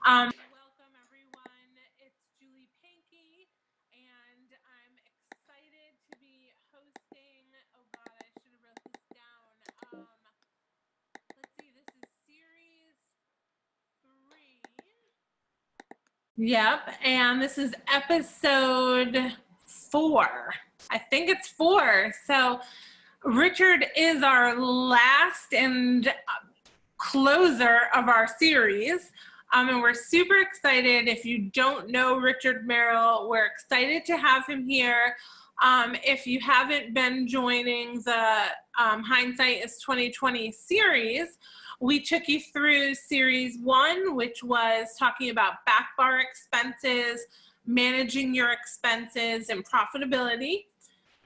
Welcome everyone. It's Julie Pankey, and I'm excited to be hosting. Oh God, I should have wrote this down. Let's see. This is series 3. Yep, and this is episode 4. I think it's 4. So Richard is our last and closer of our series. And we're super excited. If you don't know Richard Merrill, we're excited to have him here. If you haven't been joining the Hindsight is 2020 series, we took you through series 1, which was talking about back bar expenses, managing your expenses, and profitability.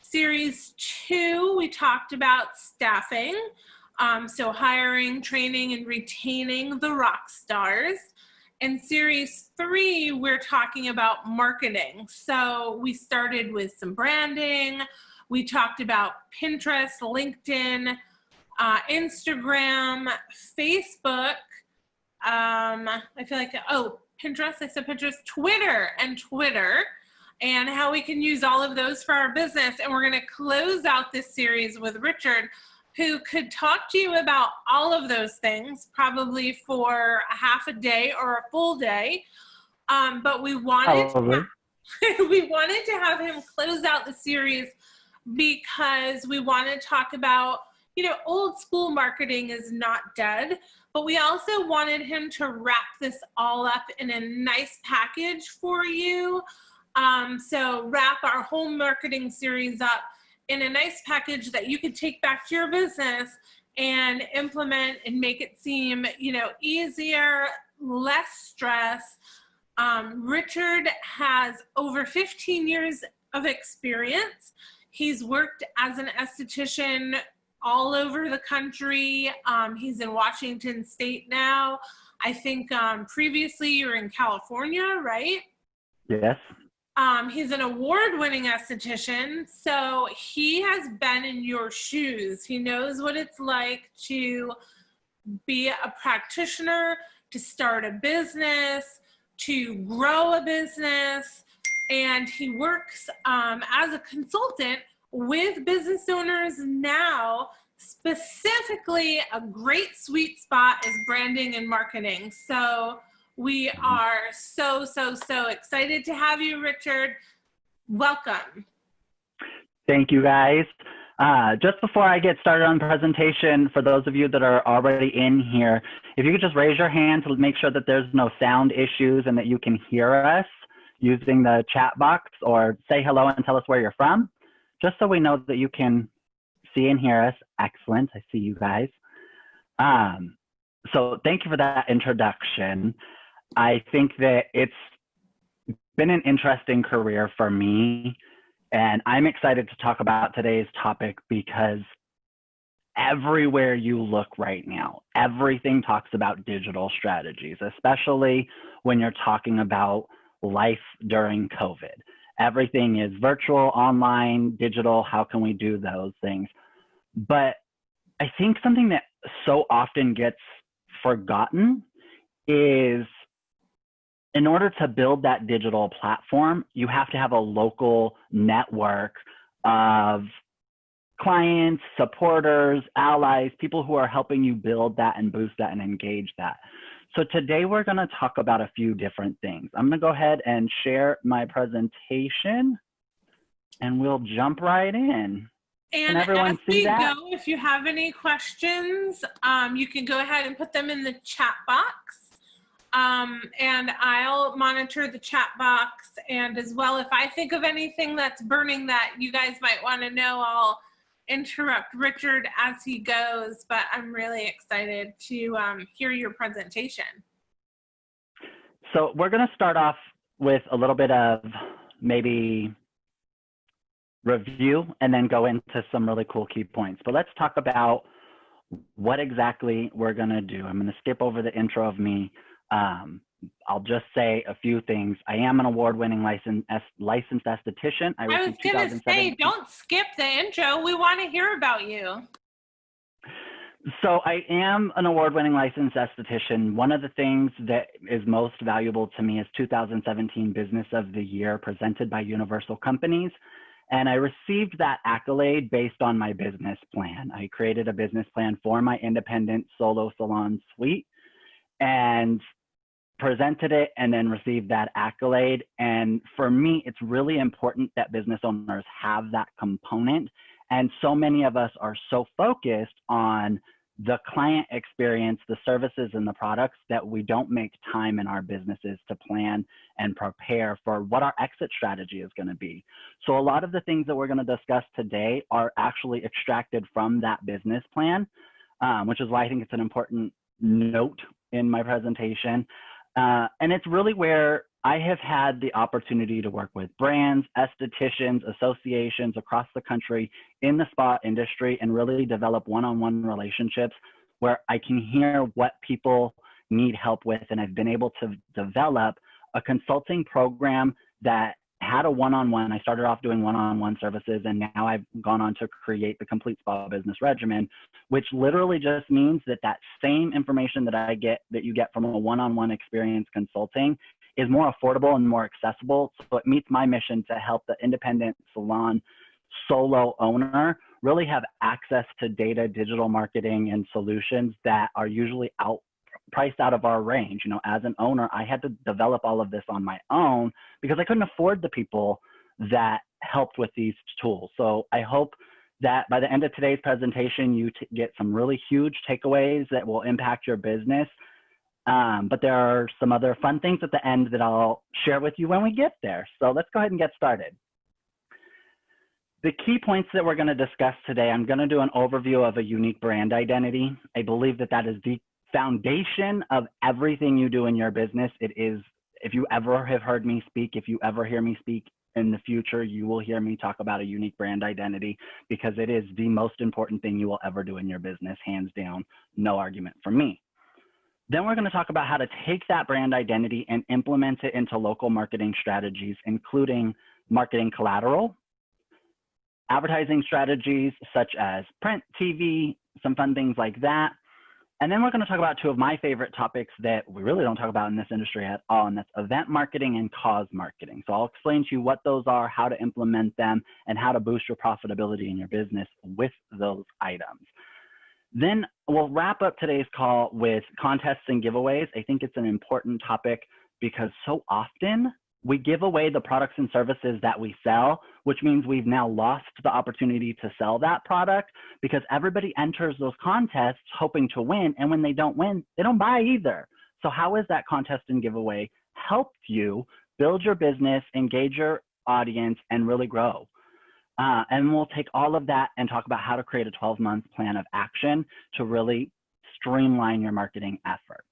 Series 2, we talked about staffing. So hiring, training, and retaining the rock stars. In series 3, we're talking about marketing. So we started with some branding. We talked about Pinterest, LinkedIn, Instagram, Facebook. I feel like, Pinterest, I said Pinterest, Twitter, and how we can use all of those for our business. And we're going to close out this series with Richard, who could talk to you about all of those things, probably for a half a day or a full day. But we wanted to have him close out the series because we want to talk about, old school marketing is not dead, but we also wanted him to wrap this all up in a nice package for you. So wrap our whole marketing series up in a nice package that you could take back to your business and implement and make it seem, easier, less stress. Richard has over 15 years of experience. He's worked as an esthetician all over the country. He's in Washington State now. I think previously you were in California, right? Yes. He's an award-winning esthetician, so he has been in your shoes. He knows what it's like to be a practitioner, to start a business, to grow a business, and he works as a consultant with business owners now. Specifically, a great sweet spot is branding and marketing. So we are so excited to have you, Richard. Welcome. Thank you, guys. Just before I get started on the presentation, for those of you that are already in here, if you could just raise your hand to make sure that there's no sound issues and that you can hear us using the chat box, or say hello and tell us where you're from, just so we know that you can see and hear us. Excellent. I see you guys. So thank you for that introduction. I think that it's been an interesting career for me, and I'm excited to talk about today's topic because everywhere you look right now, everything talks about digital strategies, especially when you're talking about life during COVID. Everything is virtual, online, digital. How can we do those things? But I think something that so often gets forgotten is, in order to build that digital platform, you have to have a local network of clients, supporters, allies, people who are helping you build that and boost that and engage that. So today we're going to talk about a few different things. I'm going to go ahead and share my presentation and we'll jump right in. And can everyone as see we that? go, if you have any questions, you can go ahead and put them in the chat box. And I'll monitor the chat box, and as well, if I think of anything that's burning that you guys might want to know, I'll interrupt Richard as he goes, but I'm really excited to hear your presentation. So we're going to start off with a little bit of maybe review and then go into some really cool key points. But let's talk about what exactly we're going to do. I'm going to skip over the intro of me. I'll just say a few things. I am an award-winning licensed esthetician. I was going to say, don't skip the intro. We want to hear about you. So I am an award-winning licensed esthetician. One of the things that is most valuable to me is 2017 Business of the Year presented by Universal Companies. And I received that accolade based on my business plan. I created a business plan for my independent solo salon suite and presented it and then received that accolade. And for me, it's really important that business owners have that component. And so many of us are so focused on the client experience, the services and the products that we don't make time in our businesses to plan and prepare for what our exit strategy is going to be. So a lot of the things that we're going to discuss today are actually extracted from that business plan, which is why I think it's an important note in my presentation. And it's really where I have had the opportunity to work with brands, estheticians, associations across the country in the spa industry and really develop one-on-one relationships where I can hear what people need help with. And I've been able to develop a consulting program that had a one-on-one. I started off doing one-on-one services, and now I've gone on to create the complete spa business regimen, which literally just means that that same information that you get from a one-on-one experience consulting is more affordable and more accessible. So it meets my mission to help the independent salon solo owner really have access to data, digital marketing, and solutions that are usually priced out of our range. You know, as an owner, I had to develop all of this on my own because I couldn't afford the people that helped with these tools. So I hope that by the end of today's presentation, you get some really huge takeaways that will impact your business. But there are some other fun things at the end that I'll share with you when we get there. So let's go ahead and get started. The key points that we're going to discuss today, I'm going to do an overview of a unique brand identity. I believe that that is the foundation of everything you do in your business. It is, if you ever have heard me speak, if you ever hear me speak in the future, you will hear me talk about a unique brand identity because it is the most important thing you will ever do in your business, hands down, no argument from me. Then we're going to talk about how to take that brand identity and implement it into local marketing strategies, including marketing collateral, advertising strategies such as print, TV, some fun things like that. And then we're going to talk about two of my favorite topics that we really don't talk about in this industry at all, and that's event marketing and cause marketing. So I'll explain to you what those are, how to implement them, and how to boost your profitability in your business with those items. Then we'll wrap up today's call with contests and giveaways. I think it's an important topic because so often we give away the products and services that we sell, which means we've now lost the opportunity to sell that product because everybody enters those contests hoping to win. And when they don't win, they don't buy either. So how has that contest and giveaway helped you build your business, engage your audience, and really grow? And we'll take all of that and talk about how to create a 12-month plan of action to really streamline your marketing efforts.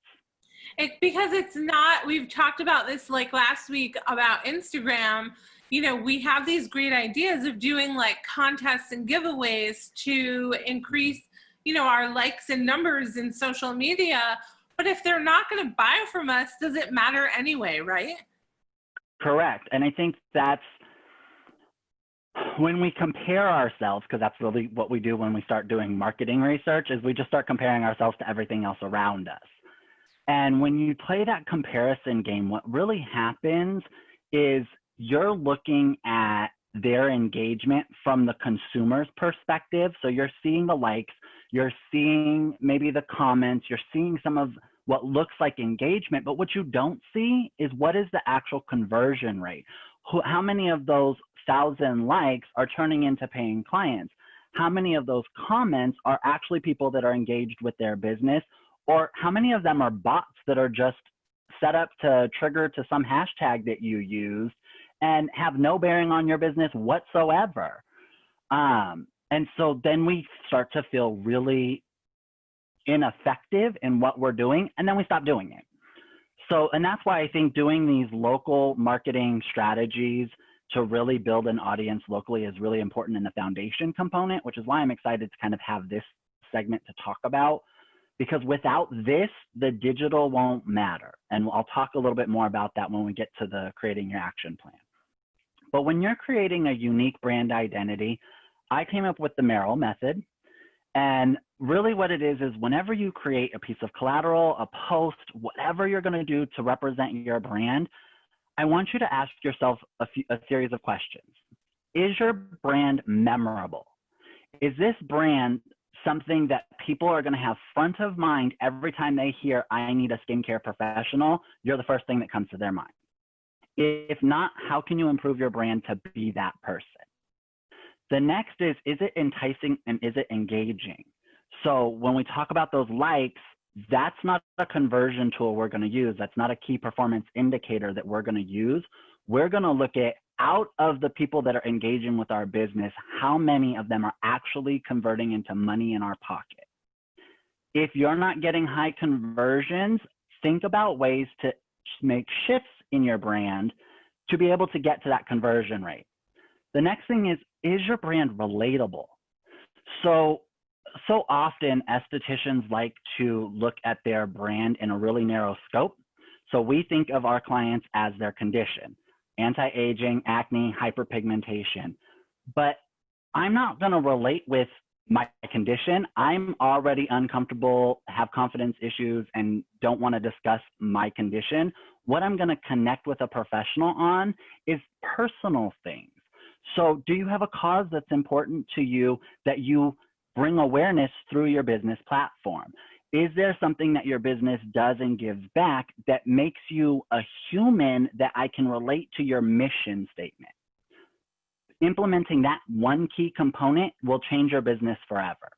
Because it's not, we've talked about this like last week about Instagram, you know, we have these great ideas of doing like contests and giveaways to increase, you know, our likes and numbers in social media. But if they're not going to buy from us, does it matter anyway, right? Correct. And I think that's when we compare ourselves, because that's really what we do when we start doing marketing research, is we just start comparing ourselves to everything else around us. And when you play that comparison game, what really happens is you're looking at their engagement from the consumer's perspective. So you're seeing the likes, you're seeing maybe the comments, you're seeing some of what looks like engagement, but what you don't see is what is the actual conversion rate? How many of those 1,000 likes are turning into paying clients? How many of those comments are actually people that are engaged with their business? Or how many of them are bots that are just set up to trigger to some hashtag that you used and have no bearing on your business whatsoever? And so then we start to feel really ineffective in what we're doing, and then we stop doing it. So, and that's why I think doing these local marketing strategies to really build an audience locally is really important in the foundation component, which is why I'm excited to kind of have this segment to talk about. Because without this, the digital won't matter. And I'll talk a little bit more about that when we get to the creating your action plan. But when you're creating a unique brand identity, I came up with the Merrill method. And really what it is whenever you create a piece of collateral, a post, whatever you're going to do to represent your brand, I want you to ask yourself a series of questions. Is your brand memorable? Is this brand something that people are going to have front of mind every time they hear, I need a skincare professional? You're the first thing that comes to their mind. If not, how can you improve your brand to be that person? The next is it enticing and is it engaging? So when we talk about those likes, that's not a conversion tool we're going to use. That's not a key performance indicator that we're going to use. We're going to look at, out of the people that are engaging with our business, how many of them are actually converting into money in our pocket. If you're not getting high conversions, think about ways to make shifts in your brand to be able to get to that conversion rate. The next thing is your brand relatable? So often estheticians like to look at their brand in a really narrow scope. So we think of our clients as their condition, anti-aging, acne, hyperpigmentation. But I'm not going to relate with my condition. I'm already uncomfortable, have confidence issues, and don't want to discuss my condition. What I'm going to connect with a professional on is personal things. So do you have a cause that's important to you that you bring awareness through your business platform? Is there something that your business does and gives back that makes you a human that I can relate to your mission statement? Implementing that one key component will change your business forever.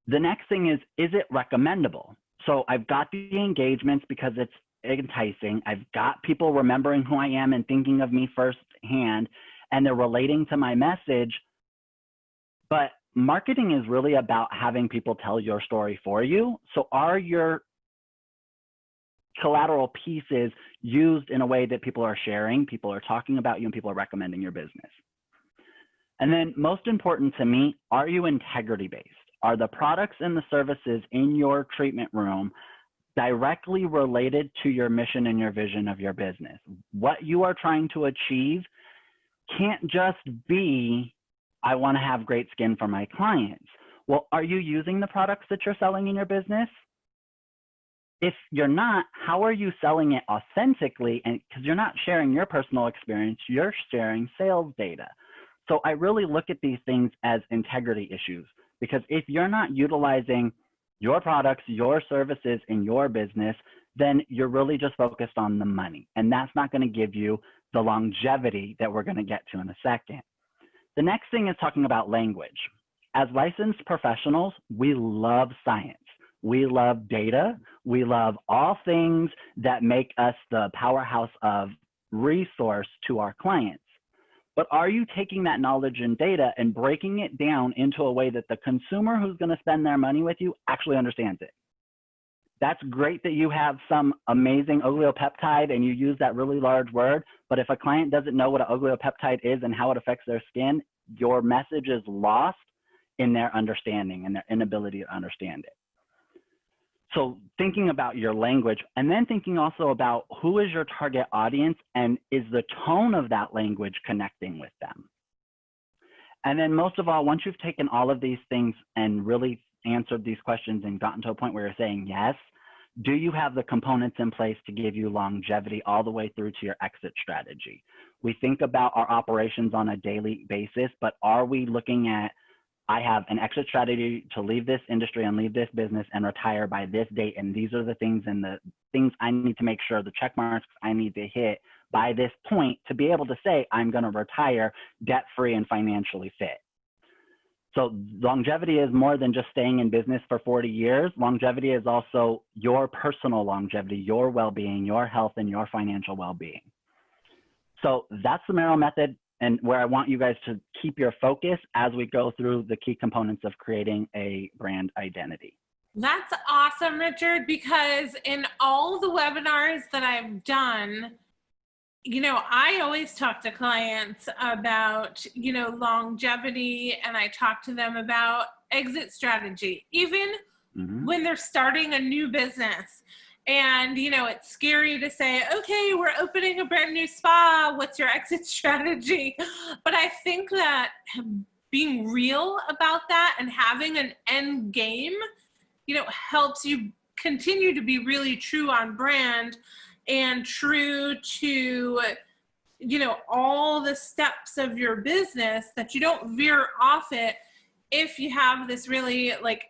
The next thing is it recommendable? So I've got the engagements because it's enticing. I've got people remembering who I am and thinking of me firsthand, and they're relating to my message. But marketing is really about having people tell your story for you. So are your collateral pieces used in a way that people are sharing, people are talking about you, and people are recommending your business? And then most important to me, are you integrity-based? Are the products and the services in your treatment room directly related to your mission and your vision of your business? What you are trying to achieve can't just be, I want to have great skin for my clients. Well, are you using the products that you're selling in your business? If you're not, how are you selling it authentically? And because you're not sharing your personal experience, you're sharing sales data. So I really look at these things as integrity issues, because if you're not utilizing your products, your services in your business, then you're really just focused on the money. And that's not going to give you the longevity that we're going to get to in a second. The next thing is talking about language. As licensed professionals, we love science. We love data. We love all things that make us the powerhouse of resource to our clients. But are you taking that knowledge and data and breaking it down into a way that the consumer who's going to spend their money with you actually understands it? That's great that you have some amazing oligopeptide and you use that really large word, but if a client doesn't know what an oligopeptide is and how it affects their skin, your message is lost in their understanding and their inability to understand it. So thinking about your language, and then thinking also about who is your target audience and is the tone of that language connecting with them? And then most of all, once you've taken all of these things and really answered these questions and gotten to a point where you're saying yes, do you have the components in place to give you longevity all the way through to your exit strategy? We think about our operations on a daily basis, but are we looking at, I have an exit strategy to leave this industry and leave this business and retire by this date, and these are the things and the things I need to make sure, the check marks I need to hit by this point to be able to say I'm going to retire debt-free and financially fit. So longevity is more than just staying in business for 40 years. Longevity is also your personal longevity, your well-being, your health, and your financial well-being. So that's the Merrill method, and where I want you guys to keep your focus as we go through the key components of creating a brand identity. That's awesome, Richard, because in all the webinars that I've done, you know, I always talk to clients about, you know, longevity, and I talk to them about exit strategy, even when they're starting a new business. And, you know, it's scary to say, okay, we're opening a brand new spa. What's your exit strategy? But I think that being real about that and having an end game, helps you continue to be really true on brand and true to, all the steps of your business, that you don't veer off it if you have this really, like,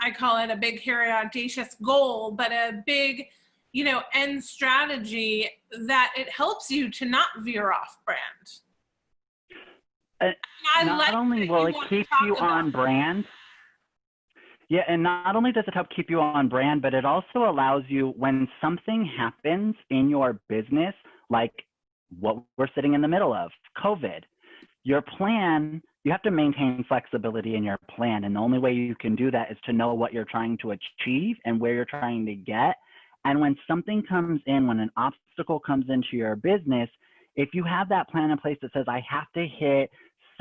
I call it a big, hairy, audacious goal, but a big, end strategy, that it helps you to not veer off brand. Not only will it keep you on brand, yeah, and not only does it help keep you on brand, but it also allows you, when something happens in your business, like what we're sitting in the middle of, COVID, your plan, you have to maintain flexibility in your plan. And the only way you can do that is to know what you're trying to achieve and where you're trying to get. And when something comes in, when an obstacle comes into your business, if you have that plan in place that says, I have to hit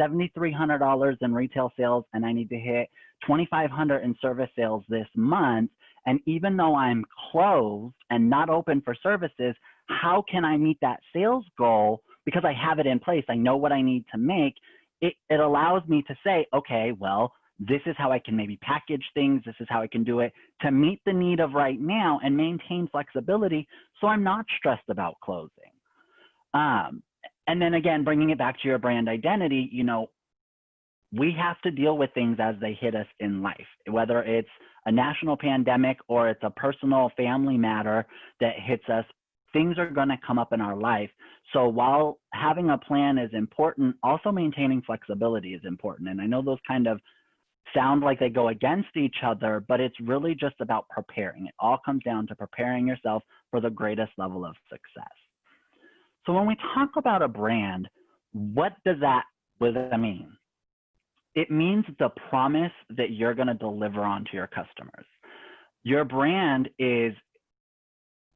$7,300 in retail sales and I need to hit $2,500 in service sales this month, and even though I'm closed and not open for services, how can I meet that sales goal? Because I have it in place, I know what I need to make. It allows me to say, okay, well, this is how I can maybe package things. This is how I can do it to meet the need of right now and maintain flexibility, so I'm not stressed about closing. And then again, bringing it back to your brand identity, we have to deal with things as they hit us in life, whether it's a national pandemic or it's a personal family matter that hits us. Things are going to come up in our life. So while having a plan is important, also maintaining flexibility is important. And I know those kind of sound like they go against each other, but it's really just about preparing. It all comes down to preparing yourself for the greatest level of success. So when we talk about a brand, what does that mean? It means the promise that you're going to deliver on to your customers. Your brand is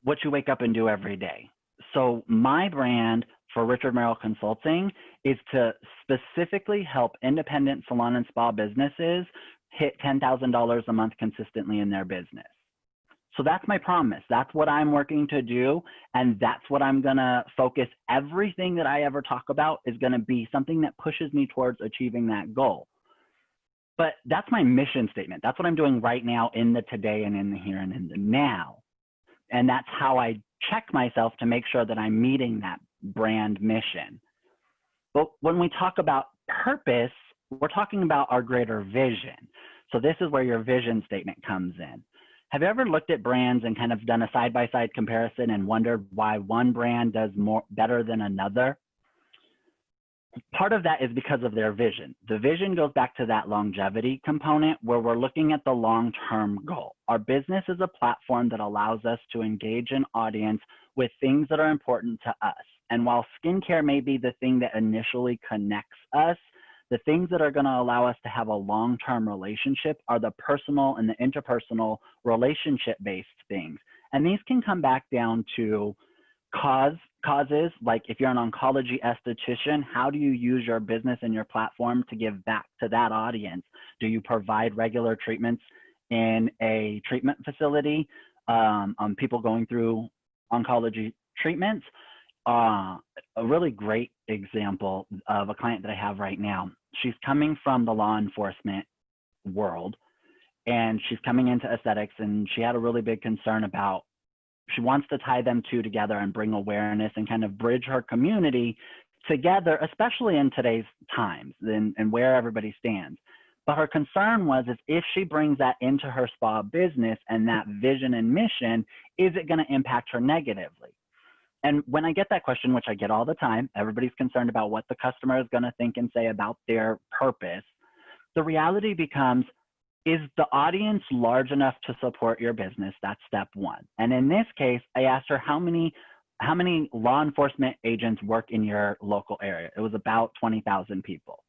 what you wake up and do every day. So my brand for Richard Merrill Consulting is to specifically help independent salon and spa businesses hit $10,000 a month consistently in their business. So that's my promise. That's what I'm working to do. And that's what I'm going to focus. Everything that I ever talk about is going to be something that pushes me towards achieving that goal. But that's my mission statement. That's what I'm doing right now in the today and in the here and in the now. And that's how I check myself to make sure that I'm meeting that brand mission. But when we talk about purpose, we're talking about our greater vision. So this is where your vision statement comes in. Have you ever looked at brands and kind of done a side-by-side comparison and wondered why one brand does better than another? Part of that is because of their vision. The vision goes back to that longevity component where we're looking at the long-term goal. Our business is a platform that allows us to engage an audience with things that are important to us. And while skincare may be the thing that initially connects us, the things that are going to allow us to have a long-term relationship are the personal and the interpersonal relationship-based things. And these can come back down to causes, like if you're an oncology esthetician, how do you use your business and your platform to give back to that audience? Do you provide regular treatments in a treatment facility on people going through oncology treatments? A really great example of a client that I have right now. She's coming from the law enforcement world and she's coming into aesthetics, and she had a really big concern about, she wants to tie them two together and bring awareness and kind of bridge her community together, especially in today's times and where everybody stands. But her concern was, is if she brings that into her spa business and that vision and mission, is it going to impact her negatively? And when I get that question, which I get all the time, everybody's concerned about what the customer is going to think and say about their purpose. The reality becomes, is the audience large enough to support your business? That's step one. And in this case, I asked her how many law enforcement agents work in your local area. It was about 20,000 people.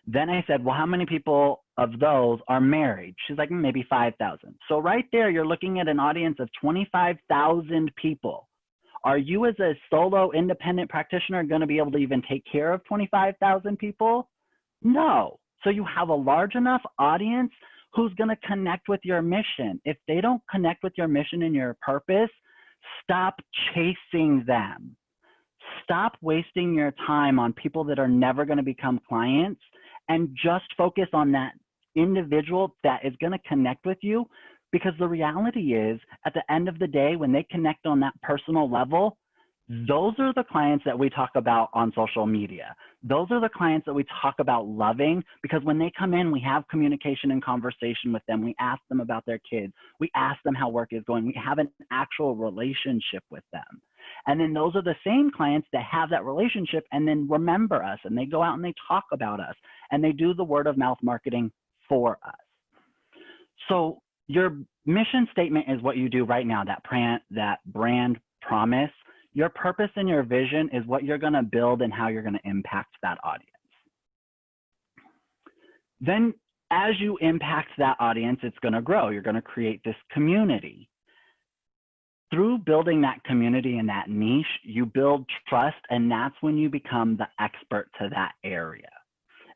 Then I said, well, how many people of those are married? She's like, maybe 5,000. So right there, you're looking at an audience of 25,000 people. Are you, as a solo independent practitioner, going to be able to even take care of 25,000 people? No. So you have a large enough audience who's going to connect with your mission. If they don't connect with your mission and your purpose, stop chasing them. Stop wasting your time on people that are never going to become clients, and just focus on that individual that is going to connect with you. Because the reality is, at the end of the day, when they connect on that personal level, those are the clients that we talk about on social media. Those are the clients that we talk about loving, because when they come in, we have communication and conversation with them. We ask them about their kids. We ask them how work is going. We have an actual relationship with them. And then those are the same clients that have that relationship and then remember us, and they go out and they talk about us, and they do the word of mouth marketing for us. So your mission statement is what you do right now, that brand promise. Your purpose and your vision is what you're going to build and how you're going to impact that audience. Then as you impact that audience, it's going to grow. You're going to create this community. Through building that community and that niche, you build trust, and that's when you become the expert to that area.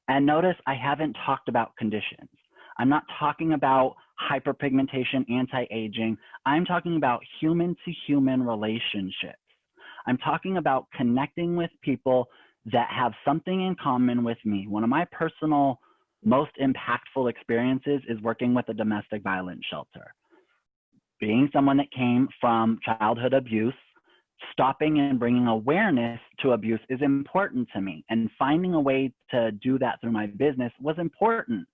And notice I haven't talked about conditions. I'm not talking about hyperpigmentation, anti-aging. I'm talking about human-to-human relationships. I'm talking about connecting with people that have something in common with me. One of my personal, most impactful experiences is working with a domestic violence shelter. Being someone that came from childhood abuse, stopping and bringing awareness to abuse is important to me. And finding a way to do that through my business was important.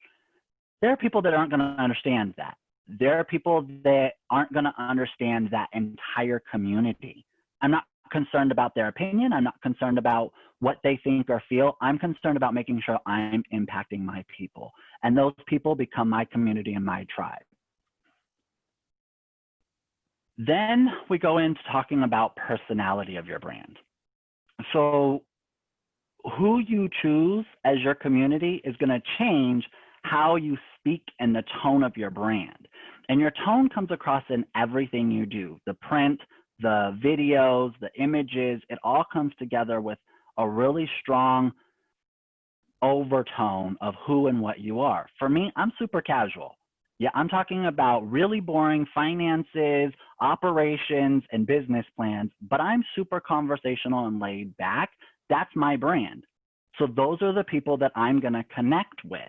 There are people that aren't going to understand that. There are people that aren't going to understand that entire community. I'm not concerned about their opinion. I'm not concerned about what they think or feel. I'm concerned about making sure I'm impacting my people. And those people become my community and my tribe. Then we go into talking about personality of your brand. So who you choose as your community is going to change how you speak and the tone of your brand. And your tone comes across in everything you do. The print, the videos, the images, it all comes together with a really strong overtone of who and what you are. For me, I'm super casual. Yeah, I'm talking about really boring finances, operations, and business plans, but I'm super conversational and laid back. That's my brand. So those are the people that I'm going to connect with.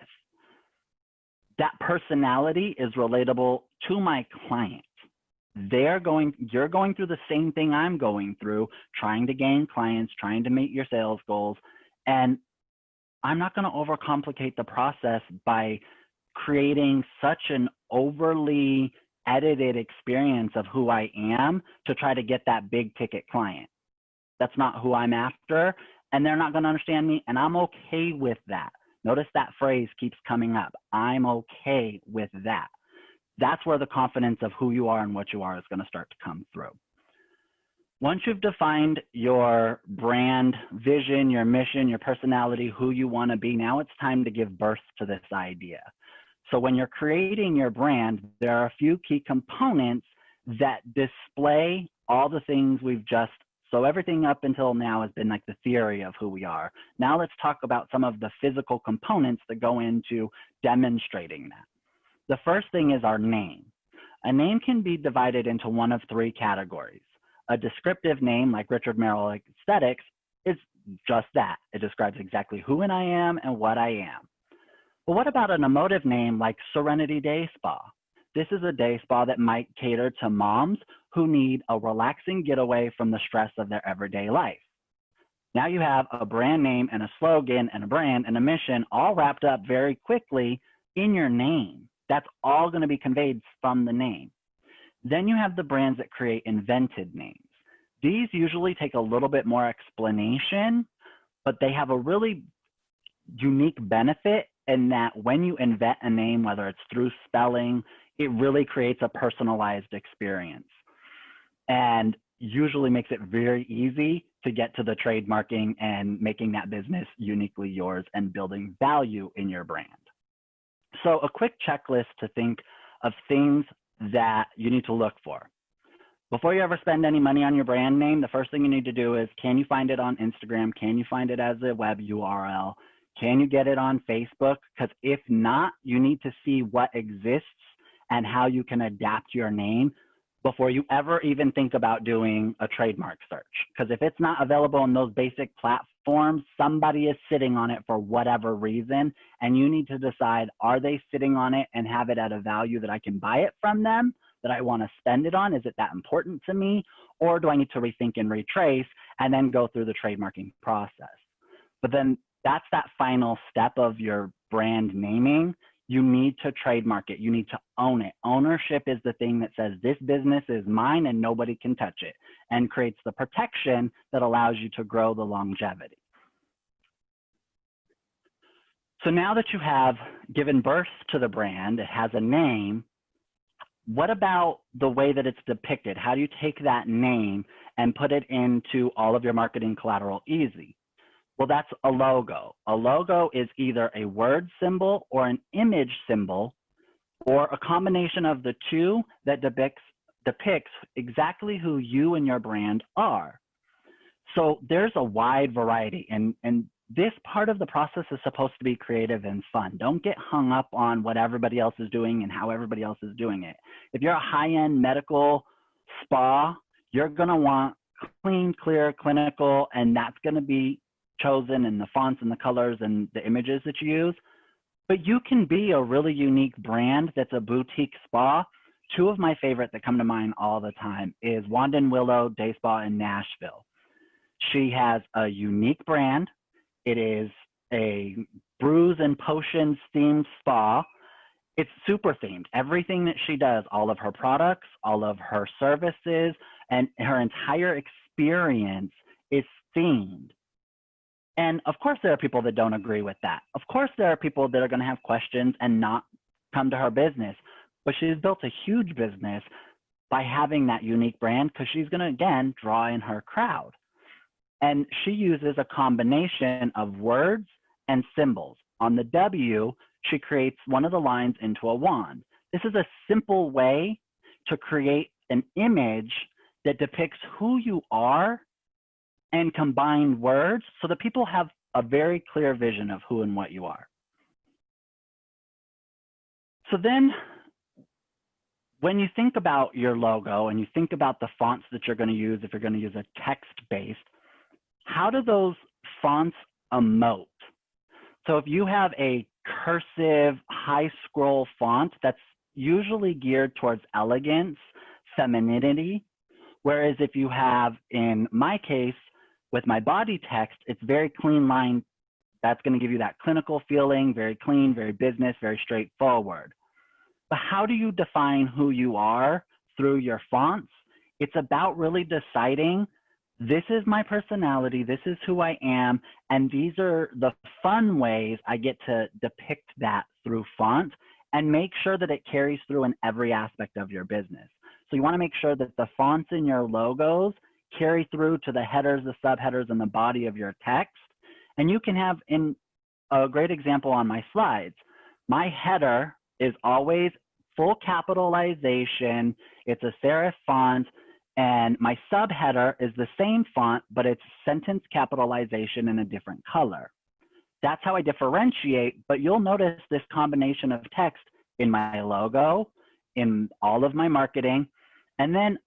That personality is relatable to my client. You're going through the same thing I'm going through, trying to gain clients, trying to meet your sales goals. And I'm not going to overcomplicate the process by creating such an overly edited experience of who I am to try to get that big ticket client. That's not who I'm after, and they're not going to understand me, and I'm okay with that. Notice that phrase keeps coming up. I'm okay with that. That's where the confidence of who you are and what you are is going to start to come through. Once you've defined your brand vision, your mission, your personality, who you want to be, now it's time to give birth to this idea. So when you're creating your brand, there are a few key components that display all the things we've just, so everything up until now has been like the theory of who we are. Now let's talk about some of the physical components that go into demonstrating that. The first thing is our name. A name can be divided into one of three categories. A descriptive name like Richard Merrill Aesthetics is just that. It describes exactly who I am and what I am. But what about an emotive name like Serenity Day Spa? This is a day spa that might cater to moms who need a relaxing getaway from the stress of their everyday life. Now you have a brand name and a slogan and a brand and a mission all wrapped up very quickly in your name. That's all going to be conveyed from the name. Then you have the brands that create invented names. These usually take a little bit more explanation, but they have a really unique benefit in that when you invent a name, whether it's through spelling, it really creates a personalized experience and usually makes it very easy to get to the trademarking and making that business uniquely yours and building value in your brand. So a quick checklist to think of things that you need to look for. Before you ever spend any money on your brand name, the first thing you need to do is, can you find it on Instagram? Can you find it as a web URL? Can you get it on Facebook? Because if not, you need to see what exists and how you can adapt your name before you ever even think about doing a trademark search. Because if it's not available on those basic platforms, form, somebody is sitting on it for whatever reason, and you need to decide, are they sitting on it and have it at a value that I can buy it from them, that I want to spend it on? Is it that important to me? Or do I need to rethink and retrace and then go through the trademarking process? But then that's that final step of your brand naming. You need to trademark it. You need to own it. Ownership is the thing that says this business is mine and nobody can touch it, and creates the protection that allows you to grow the longevity. So now that you have given birth to the brand, it has a name, what about the way that it's depicted? How do you take that name and put it into all of your marketing collateral easy? Well, that's a logo. A logo is either a word symbol or an image symbol, or a combination of the two that depicts exactly who you and your brand are. So there's a wide variety, and this part of the process is supposed to be creative and fun. Don't get hung up on what everybody else is doing and how everybody else is doing it. If you're a high-end medical spa, you're gonna want clean, clear, clinical, and that's gonna be chosen in the fonts and the colors and the images that you use. But you can be a really unique brand that's a boutique spa. Two of my favorite that come to mind all the time is Wand and Willow Day Spa in Nashville. She has a unique brand. It is a brews and potions themed spa. It's super themed. Everything that she does, all of her products, all of her services, and her entire experience is themed. And of course, there are people that don't agree with that. Of course, there are people that are going to have questions and not come to her business. But she's built a huge business by having that unique brand, because she's going to, again, draw in her crowd. And she uses a combination of words and symbols. On the W, she creates one of the lines into a wand. This is a simple way to create an image that depicts who you are and combine words so that people have a very clear vision of who and what you are. So then when you think about your logo and you think about the fonts that you're going to use, if you're going to use a text-based, how do those fonts emote? So if you have a cursive high scroll font, that's usually geared towards elegance, femininity. Whereas if you have, in my case, with my body text, it's very clean line. That's going to give you that clinical feeling, very clean, very business, very straightforward. But how do you define who you are through your fonts? It's about really deciding, this is my personality, this is who I am, and these are the fun ways I get to depict that through font, and make sure that it carries through in every aspect of your business. So you want to make sure that the fonts in your logos carry through to the headers, the subheaders, and the body of your text. And you can have, in a great example on my slides, my header is always full capitalization. It's a serif font. And my subheader is the same font, but it's sentence capitalization in a different color. That's how I differentiate, but you'll notice this combination of text in my logo, in all of my marketing. And then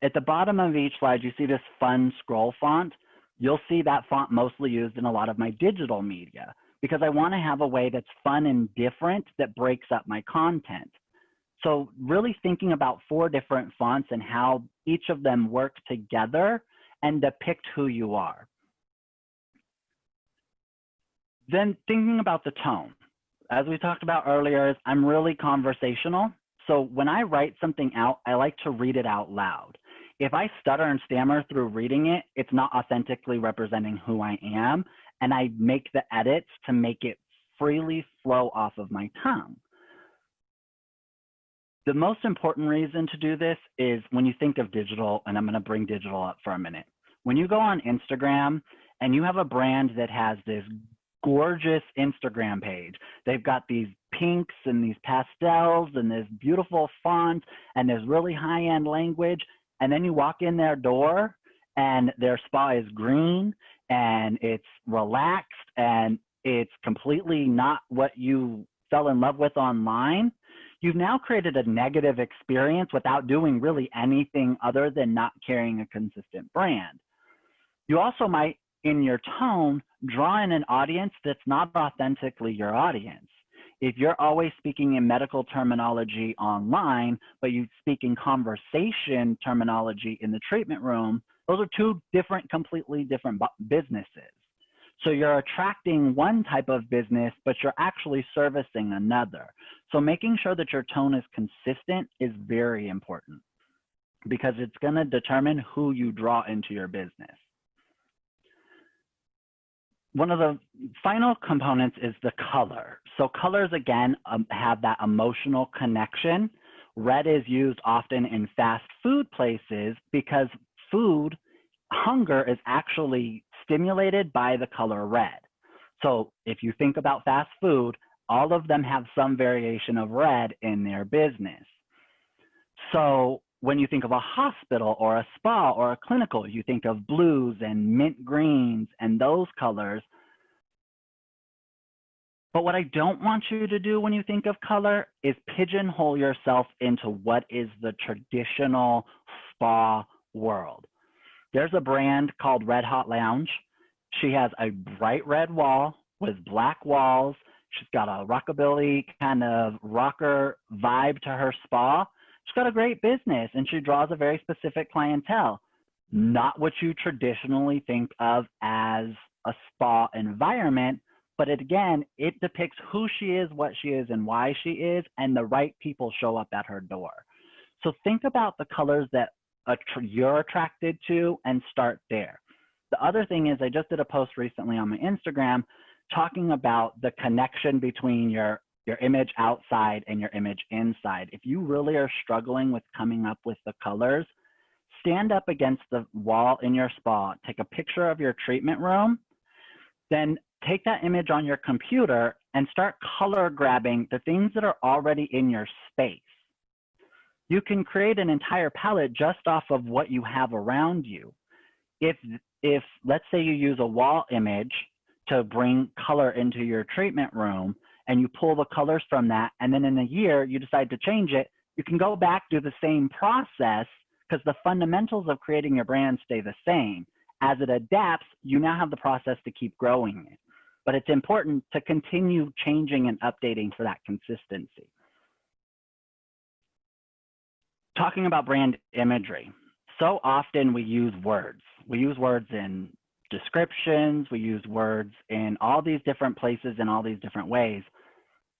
at the bottom of each slide, you see this fun scroll font. You'll see that font mostly used in a lot of my digital media, because I want to have a way that's fun and different that breaks up my content. So really thinking about 4 different fonts and how each of them work together and depict who you are. Then thinking about the tone. As we talked about earlier, I'm really conversational. So when I write something out, I like to read it out loud. If I stutter and stammer through reading it, it's not authentically representing who I am, and I make the edits to make it freely flow off of my tongue. The most important reason to do this is when you think of digital, and I'm going to bring digital up for a minute. When you go on Instagram and you have a brand that has this gorgeous Instagram page, they've got these pinks and these pastels and this beautiful font and this really high-end language, and then you walk in their door and their spa is green and it's relaxed and it's completely not what you fell in love with online, you've now created a negative experience without doing really anything other than not carrying a consistent brand. You also might in your tone, draw in an audience that's not authentically your audience. If you're always speaking in medical terminology online, but you speak in conversation terminology in the treatment room, those are two completely different businesses. So you're attracting one type of business, but you're actually servicing another. So making sure that your tone is consistent is very important because it's going to determine who you draw into your business. One of the final components is the color. So colors, again, have that emotional connection. Red is used often in fast food places because hunger is actually stimulated by the color red. So if you think about fast food, all of them have some variation of red in their business. So when you think of a hospital or a spa or a clinical, you think of blues and mint greens and those colors. But what I don't want you to do when you think of color is pigeonhole yourself into what is the traditional spa world. There's a brand called Red Hot Lounge. She has a bright red wall with black walls. She's got a rockabilly kind of rocker vibe to her spa. She's got a great business and she draws a very specific clientele. Not what you traditionally think of as a spa environment, but it depicts who she is, what she is, and why she is, and the right people show up at her door. So think about the colors that you're attracted to and start there. The other thing is I just did a post recently on my Instagram talking about the connection between your image outside and your image inside. If you really are struggling with coming up with the colors, stand up against the wall in your spa, take a picture of your treatment room, then take that image on your computer and start color grabbing the things that are already in your space. You can create an entire palette just off of what you have around you. If let's say you use a wall image to bring color into your treatment room and you pull the colors from that, and then in a year you decide to change it, you can go back, do the same process because the fundamentals of creating your brand stay the same. As it adapts, you now have the process to keep growing it. But it's important to continue changing and updating for that consistency. Talking about brand imagery, so often we use words. We use words in descriptions, we use words in all these different places in all these different ways.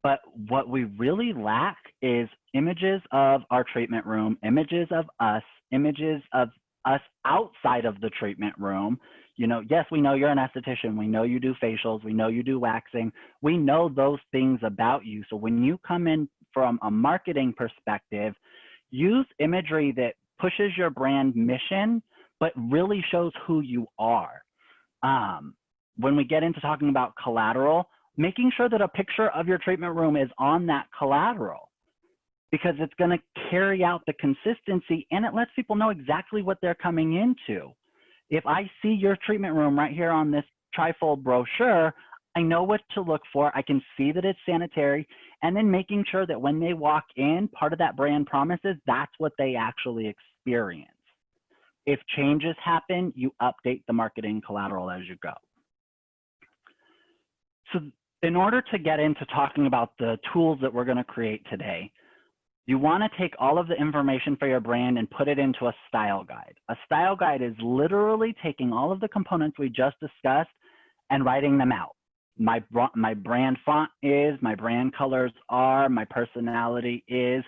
But what we really lack is images of our treatment room, images of us outside of the treatment room. You know, yes, we know you're an esthetician. We know you do facials. We know you do waxing. We know those things about you. So when you come in from a marketing perspective, use imagery that pushes your brand mission, but really shows who you are. When we get into talking about collateral, making sure that a picture of your treatment room is on that collateral because it's going to carry out the consistency and it lets people know exactly what they're coming into. If I see your treatment room right here on this trifold brochure, I know what to look for. I can see that it's sanitary, and then making sure that when they walk in, part of that brand promises that's what they actually experience. If changes happen, you update the marketing collateral as you go. So in order to get into talking about the tools that we're going to create today, you want to take all of the information for your brand and put it into a style guide. A style guide is literally taking all of the components we just discussed and writing them out. My brand font is, my brand colors are, my personality is,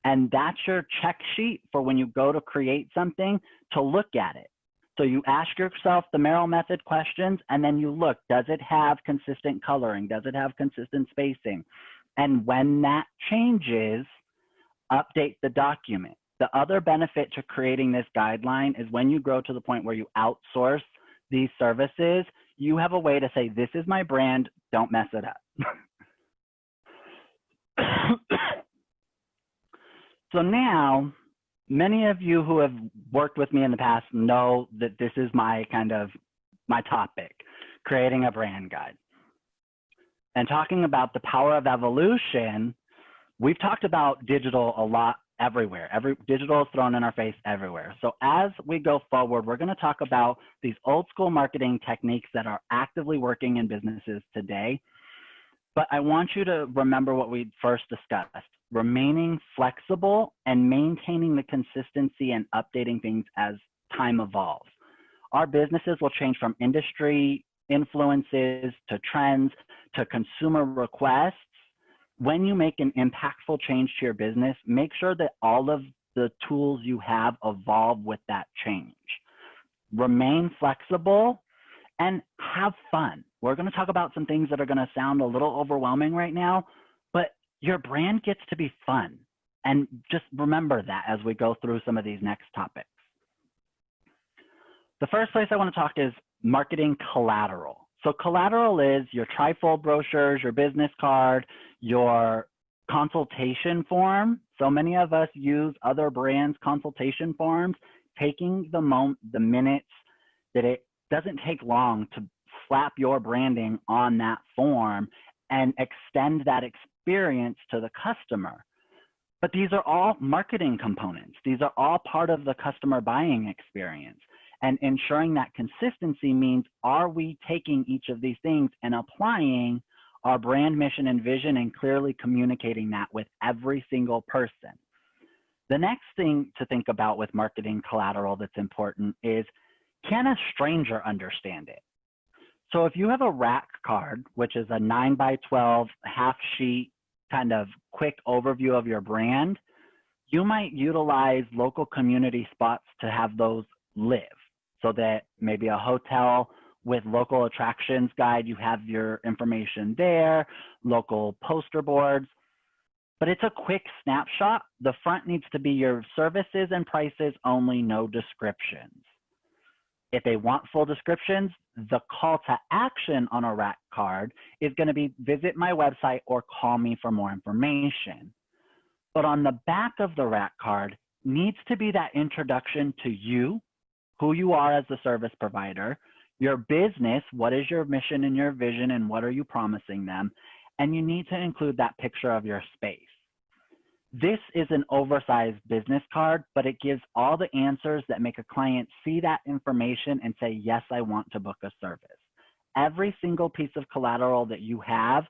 and that's your check sheet for when you go to create something to look at it. So you ask yourself the Merrill method questions and then you look, does it have consistent coloring? Does it have consistent spacing? And when that changes, update the document. The other benefit to creating this guideline is when you grow to the point where you outsource these services, you have a way to say, this is my brand, don't mess it up. So now, many of you who have worked with me in the past know that this is my topic, creating a brand guide. And talking about the power of evolution, we've talked about digital a lot everywhere. Digital is thrown in our face everywhere. So as we go forward, we're going to talk about these old school marketing techniques that are actively working in businesses today. But I want you to remember what we first discussed: remaining flexible and maintaining the consistency and updating things as time evolves. Our businesses will change from industry influences to trends to consumer requests. When you make an impactful change to your business, make sure that all of the tools you have evolve with that change. Remain flexible and have fun. We're going to talk about some things that are going to sound a little overwhelming right now, but your brand gets to be fun. And just remember that as we go through some of these next topics. The first place I want to talk is marketing collateral. So collateral is your trifold brochures, your business card, your consultation form. So many of us use other brands' consultation forms, taking the minutes that it doesn't take long to slap your branding on that form and extend that experience to the customer. But these are all marketing components. These are all part of the customer buying experience. And ensuring that consistency means, are we taking each of these things and applying our brand mission and vision and clearly communicating that with every single person? The next thing to think about with marketing collateral that's important is, can a stranger understand it? So if you have a rack card, which is a 9x12 half sheet kind of quick overview of your brand, you might utilize local community spots to have those live. So that maybe a hotel with local attractions guide, you have your information there, local poster boards. But it's a quick snapshot. The front needs to be your services and prices only, no descriptions. If they want full descriptions, the call to action on a rack card is going to be visit my website or call me for more information. But on the back of the rack card needs to be that introduction to you, who you are as the service provider, your business, what is your mission and your vision and what are you promising them, and you need to include that picture of your space. This is an oversized business card, but it gives all the answers that make a client see that information and say, yes, I want to book a service. Every single piece of collateral that you have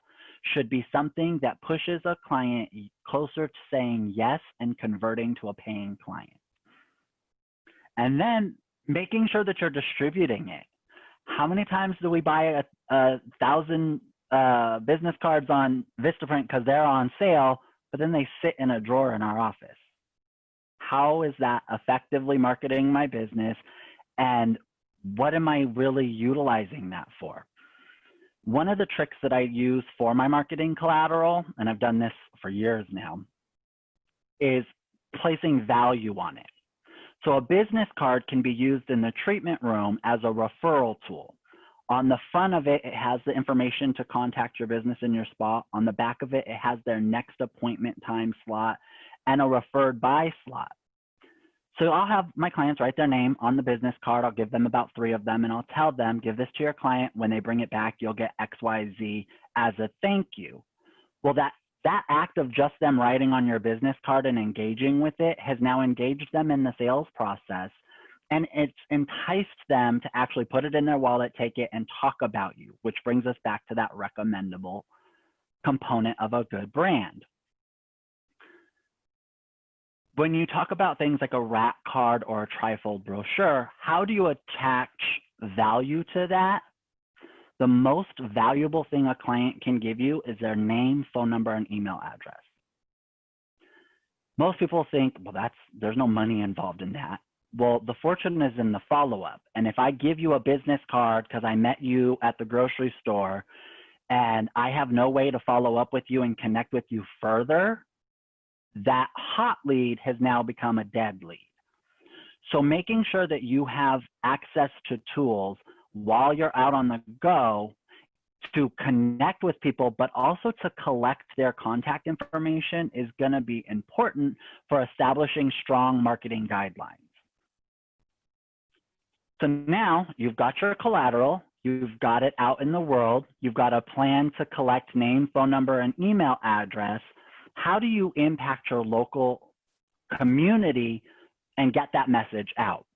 should be something that pushes a client closer to saying yes and converting to a paying client. And then making sure that you're distributing it. How many times do we buy 1,000 business cards on Vistaprint because they're on sale, but then they sit in a drawer in our office? How is that effectively marketing my business, and what am I really utilizing that for? One of the tricks that I use for my marketing collateral, and I've done this for years now, is placing value on it. So a business card can be used in the treatment room as a referral tool. On the front of it, it has the information to contact your business in your spa. On the back of it, it has their next appointment time slot and a referred by slot. So I'll have my clients write their name on the business card. I'll give them about 3 of them, and I'll tell them, give this to your client. When they bring it back, you'll get XYZ as a thank you. Well, that act of just them writing on your business card and engaging with it has now engaged them in the sales process, and it's enticed them to actually put it in their wallet, take it, and talk about you, which brings us back to that recommendable component of a good brand. When you talk about things like a rack card or a trifold brochure, how do you attach value to that? The most valuable thing a client can give you is their name, phone number, and email address. Most people think, well, there's no money involved in that. Well, the fortune is in the follow-up. And if I give you a business card because I met you at the grocery store and I have no way to follow up with you and connect with you further, that hot lead has now become a dead lead. So making sure that you have access to tools while you're out on the go to connect with people, but also to collect their contact information is going to be important for establishing strong marketing guidelines. So now you've got your collateral, you've got it out in the world, you've got a plan to collect name, phone number, and email address. How do you impact your local community and get that message out.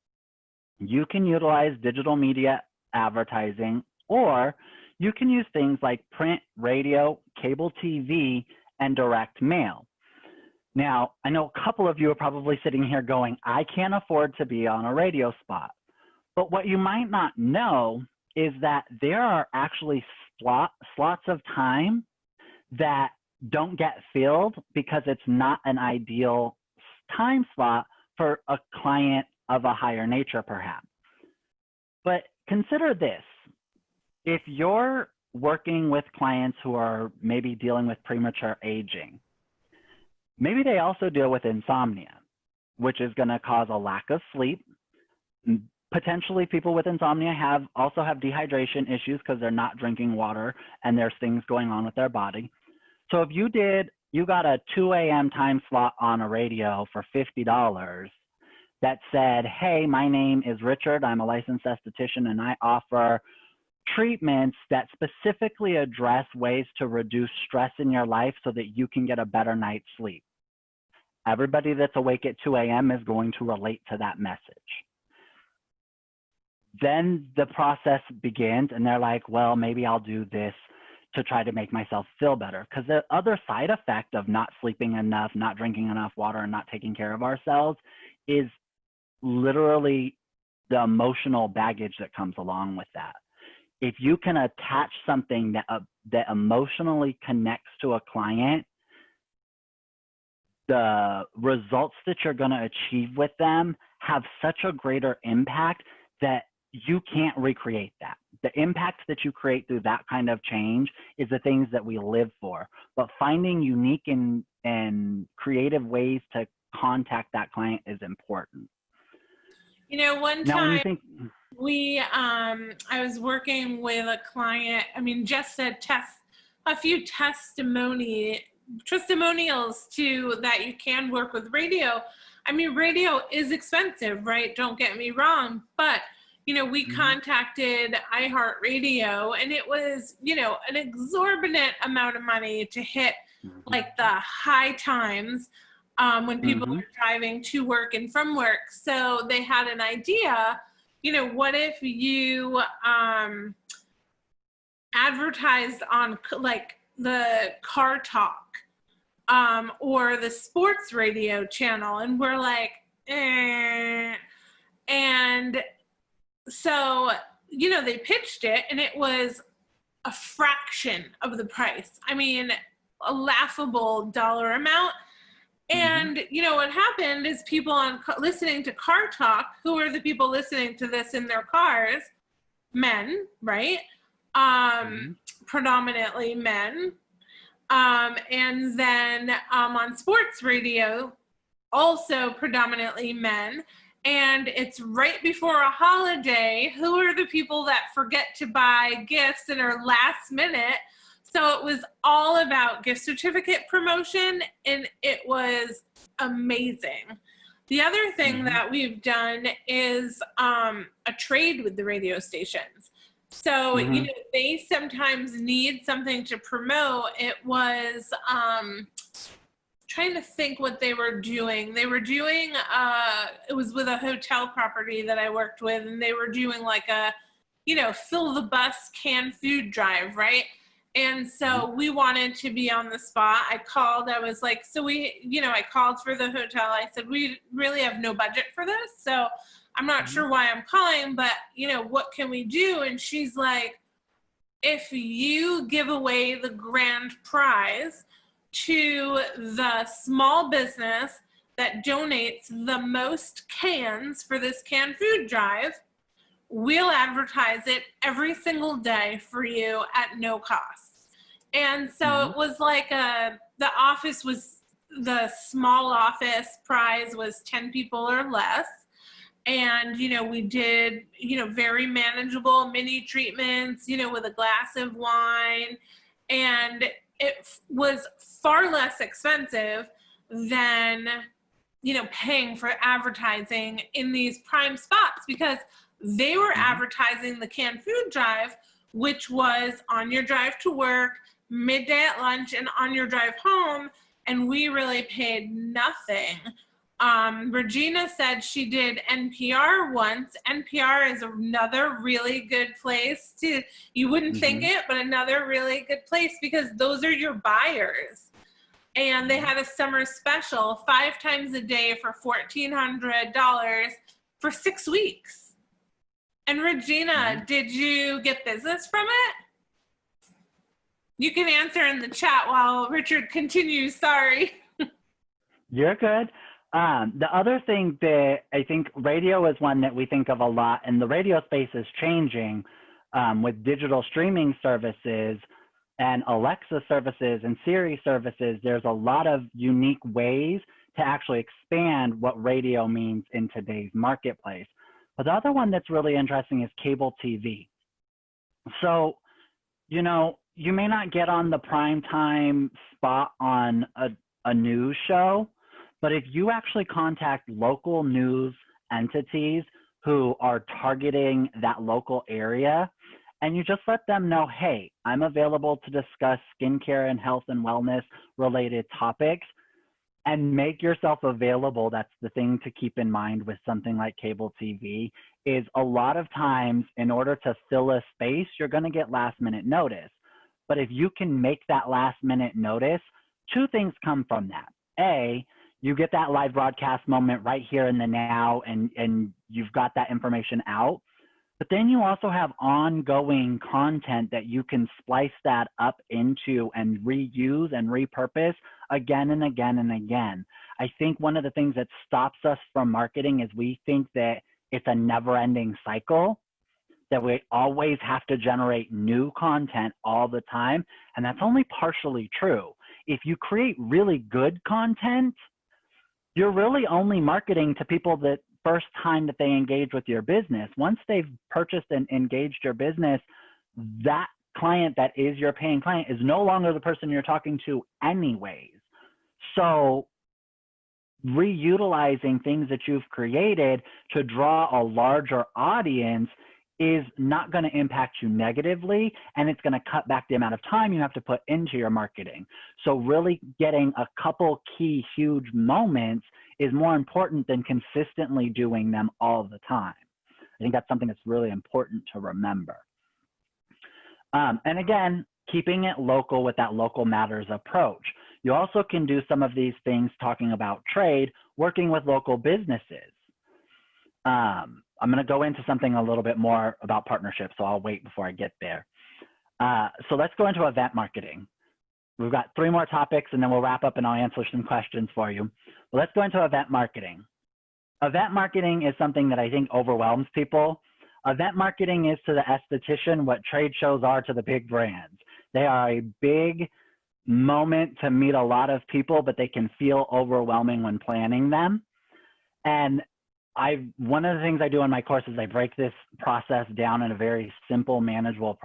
You can utilize digital media advertising, or you can use things like print, radio, cable TV, and direct mail. Now, I know a couple of you are probably sitting here going, I can't afford to be on a radio spot. But what you might not know is that there are actually slots of time that don't get filled because it's not an ideal time slot for a client of a higher nature, perhaps. But consider this. If you're working with clients who are maybe dealing with premature aging, maybe they also deal with insomnia, which is going to cause a lack of sleep. Potentially people with insomnia also have dehydration issues because they're not drinking water and there's things going on with their body. So if you got a 2 a.m. time slot on a radio for $50 that said, hey, my name is Richard, I'm a licensed esthetician, and I offer treatments that specifically address ways to reduce stress in your life so that you can get a better night's sleep. Everybody that's awake at 2 a.m. is going to relate to that message. Then the process begins and they're like, well, maybe I'll do this to try to make myself feel better. Because the other side effect of not sleeping enough, not drinking enough water, and not taking care of ourselves is literally the emotional baggage that comes along with that. If you can attach something that emotionally connects to a client, the results that you're going to achieve with them have such a greater impact that you can't recreate that. The impact that you create through that kind of change is the things that we live for. But finding unique and creative ways to contact that client is important. You know, one Now, time I was working with a client, just a few testimonials to that you can work with radio. Radio is expensive, right? Don't get me wrong, but we contacted iHeartRadio, and it was, an exorbitant amount of money to hit like the high times when people are driving to work and from work. So they had an idea, what if you advertised on like the Car Talk or the sports radio channel? And we're like, eh. And so, they pitched it, and it was a fraction of the price. A laughable dollar amount. And, what happened is people listening to Car Talk, who are the people listening to this in their cars, men, right? Predominantly men. And then on sports radio, also predominantly men. And it's right before a holiday. Who are the people that forget to buy gifts and are last minute? So it was all about gift certificate promotion, and it was amazing. The other thing that we've done is a trade with the radio stations. So, they sometimes need something to promote. It was trying to think what they were doing. They were doing, it was with a hotel property that I worked with, and they were doing like a, fill the bus canned food drive, right? And so we wanted to be on the spot. I called, I was like, I called for the hotel. I said, we really have no budget for this. So I'm not sure why I'm calling, but what can we do? And she's like, if you give away the grand prize to the small business that donates the most cans for this canned food drive, we'll advertise it every single day for you at no cost. And so it was like the small office prize was 10 people or less. And, we did, very manageable mini treatments, with a glass of wine. And it was far less expensive than, paying for advertising in these prime spots, because they were advertising the canned food drive, which was on your drive to work, midday at lunch, and on your drive home. And we really paid nothing Regina said she did NPR once. NPR is another really good place to, you wouldn't think it, but another really good place because those are your buyers. And they had a summer special 5 times a day for $1,400 for 6 weeks. And Regina, did you get business from it? You can answer in the chat while Richard continues. Sorry. You're good. The other thing that I think radio is one that we think of a lot, and the radio space is changing with digital streaming services and Alexa services and Siri services. There's a lot of unique ways to actually expand what radio means in today's marketplace. But the other one that's really interesting is cable TV. So, you know, you may not get on the primetime spot on a news show, but if you actually contact local news entities who are targeting that local area, and you just let them know, hey, I'm available to discuss skincare and health and wellness related topics, and make yourself available. That's the thing to keep in mind with something like cable TV, is a lot of times in order to fill a space, you're going to get last minute notice. But if you can make that last minute notice, 2 things come from that. A, you get that live broadcast moment right here in the now, and you've got that information out. But then you also have ongoing content that you can splice that up into and reuse and repurpose again and again and again. I think one of the things that stops us from marketing is we think that it's a never-ending cycle, that we always have to generate new content all the time. And that's only partially true. If you create really good content, you're really only marketing to people that first time that they engage with your business. Once they've purchased and engaged your business, that client that is your paying client is no longer the person you're talking to anyways. So reutilizing things that you've created to draw a larger audience is not going to impact you negatively, and it's going to cut back the amount of time you have to put into your marketing. So really getting a couple key huge moments is more important than consistently doing them all the time. I think that's something that's really important to remember. And again, keeping it local with that local matters approach. You also can do some of these things talking about trade, working with local businesses. I'm going to go into something a little bit more about partnerships, so I'll wait before I get there. So let's go into event marketing. We've got 3 more topics, and then we'll wrap up and I'll answer some questions for you. But let's go into event marketing. Event marketing is something that I think overwhelms people. Event marketing is to the esthetician what trade shows are to the big brands. They are a big moment to meet a lot of people, but they can feel overwhelming when planning them. And one of the things I do in my course is I break this process down in a very simple, manageable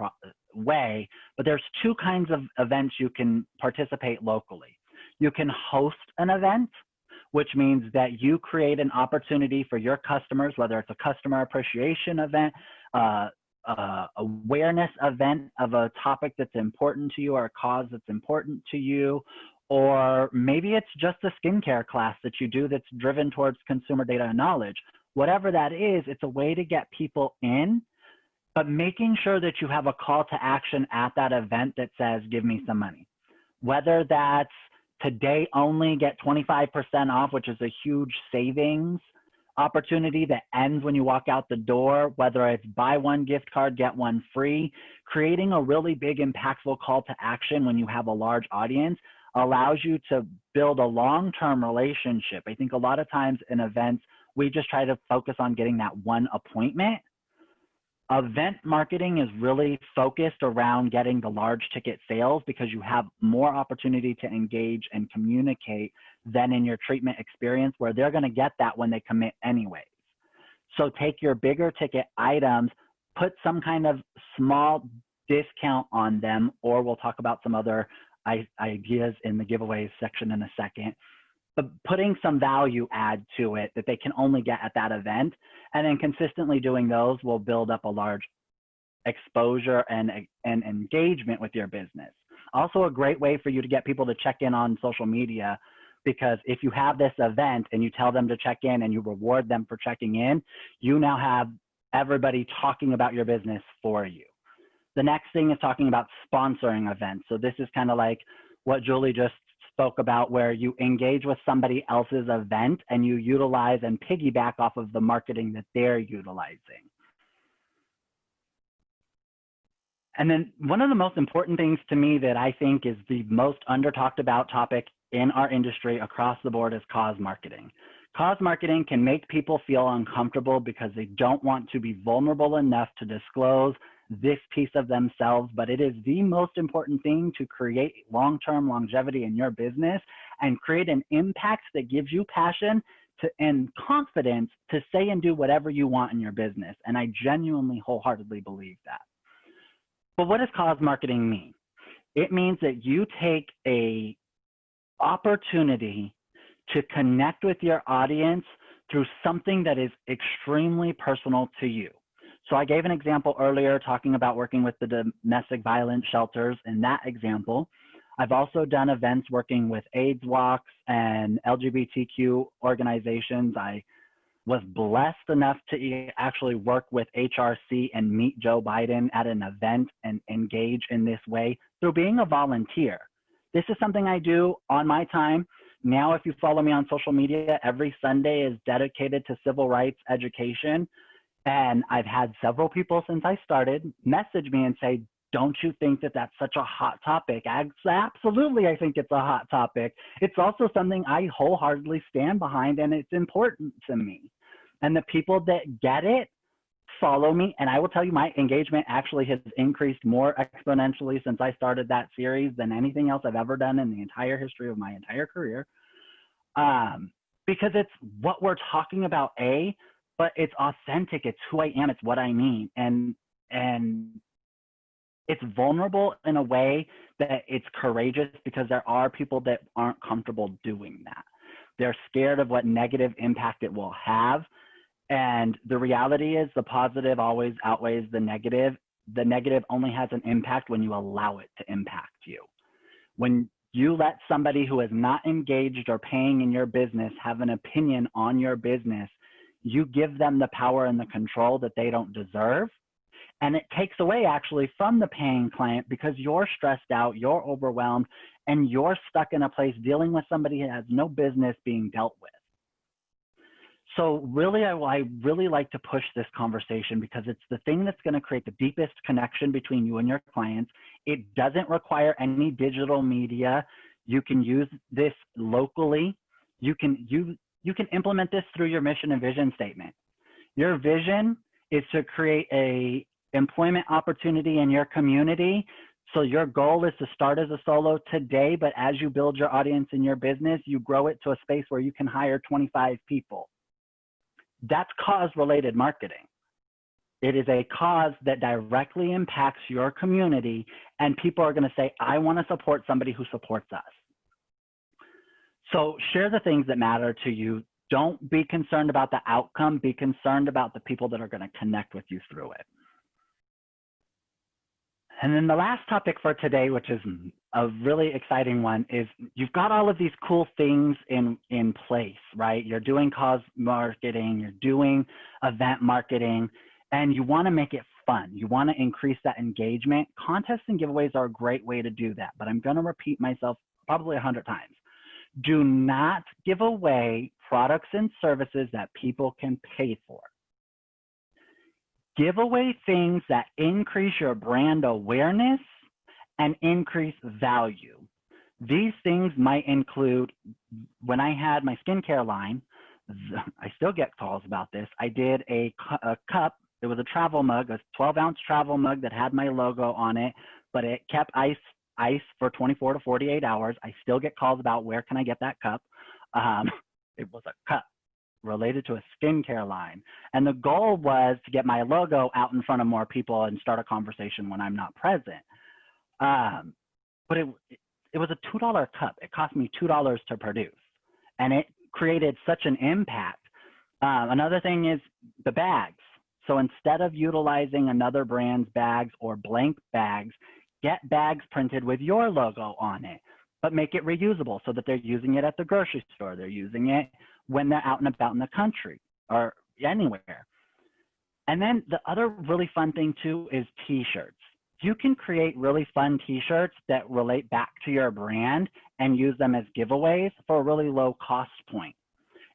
way. But there's 2 kinds of events you can participate locally. You can host an event, which means that you create an opportunity for your customers, whether it's a customer appreciation event, awareness event of a topic that's important to you or a cause that's important to you, or maybe it's just a skincare class that you do that's driven towards consumer data and knowledge. Whatever that is, it's a way to get people in, but making sure that you have a call to action at that event that says, give me some money. Whether that's today only, get 25% off, which is a huge savings opportunity that ends when you walk out the door, whether it's buy 1 gift card, get 1 free, creating a really big impactful call to action when you have a large audience allows you to build a long-term relationship. I think a lot of times in events, we just try to focus on getting that 1 appointment. Event marketing is really focused around getting the large ticket sales because you have more opportunity to engage and communicate than in your treatment experience, where they're going to get that when they commit anyways. So take your bigger ticket items, put some kind of small discount on them, or we'll talk about some other ideas in the giveaways section in a second, but putting some value add to it that they can only get at that event, and then consistently doing those will build up a large exposure and engagement with your business. Also a great way for you to get people to check in on social media, because if you have this event and you tell them to check in and you reward them for checking in, you now have everybody talking about your business for you. The next thing is talking about sponsoring events. So this is kind of like what Julie just spoke about, where you engage with somebody else's event and you utilize and piggyback off of the marketing that they're utilizing. And then one of the most important things to me that I think is the most under talked about topic in our industry across the board is cause marketing. Cause marketing can make people feel uncomfortable because they don't want to be vulnerable enough to disclose this piece of themselves, but it is the most important thing to create long-term longevity in your business and create an impact that gives you passion and confidence to say and do whatever you want in your business. And I genuinely, wholeheartedly believe that. But what does cause marketing mean? It means that you take an opportunity to connect with your audience through something that is extremely personal to you. So I gave an example earlier talking about working with the domestic violence shelters. In that example, I've also done events working with AIDS walks and LGBTQ organizations. I was blessed enough to actually work with HRC and meet Joe Biden at an event and engage in this way through being a volunteer. This is something I do on my time. Now, if you follow me on social media, every Sunday is dedicated to civil rights education. And I've had several people since I started message me and say, don't you think that that's such a hot topic? Absolutely, I think it's a hot topic. It's also something I wholeheartedly stand behind, and it's important to me. And the people that get it follow me. And I will tell you, my engagement actually has increased more exponentially since I started that series than anything else I've ever done in the entire history of my entire career. Because it's what we're talking about, but it's authentic. It's who I am. It's what I mean. And it's vulnerable in a way that it's courageous, because there are people that aren't comfortable doing that. They're scared of what negative impact it will have. And the reality is the positive always outweighs the negative. The negative only has an impact when you allow it to impact you. When you let somebody who is not engaged or paying in your business have an opinion on your business, you give them the power and the control that they don't deserve. And it takes away actually from the paying client, because you're stressed out, you're overwhelmed, and you're stuck in a place dealing with somebody who has no business being dealt with. So really, I really like to push this conversation, because it's the thing that's going to create the deepest connection between you and your clients. It doesn't require any digital media. You can use this locally. You can implement this through your mission and vision statement. Your vision is to create a employment opportunity in your community. So your goal is to start as a solo today, but as you build your audience in your business, you grow it to a space where you can hire 25 people. That's cause-related marketing. It is a cause that directly impacts your community, and people are going to say, I want to support somebody who supports us. So share the things that matter to you. Don't be concerned about the outcome. Be concerned about the people that are going to connect with you through it. And then the last topic for today, which is a really exciting one, is you've got all of these cool things in place, right? You're doing cause marketing, you're doing event marketing, and you want to make it fun. You want to increase that engagement. Contests and giveaways are a great way to do that, but I'm going to repeat myself probably 100 times. Do not give away products and services that people can pay for. Give away things that increase your brand awareness and increase value. These things might include, when I had my skincare line, I still get calls about this. I did a cup. It was a travel mug, a 12-ounce travel mug that had my logo on it, but it kept ice for 24 to 48 hours. I still get calls about where can I get that cup. It was a cup related to a skincare line. And the goal was to get my logo out in front of more people and start a conversation when I'm not present. But it was a $2 cup. It cost me $2 to produce, and it created such an impact. Another thing is the bags. So instead of utilizing another brand's bags or blank bags, get bags printed with your logo on it. but make it reusable so that they're using it at the grocery store. They're using it when they're out and about in the country or anywhere. And then the other really fun thing too is t-shirts. You can create really fun t-shirts that relate back to your brand and use them as giveaways for a really low cost point.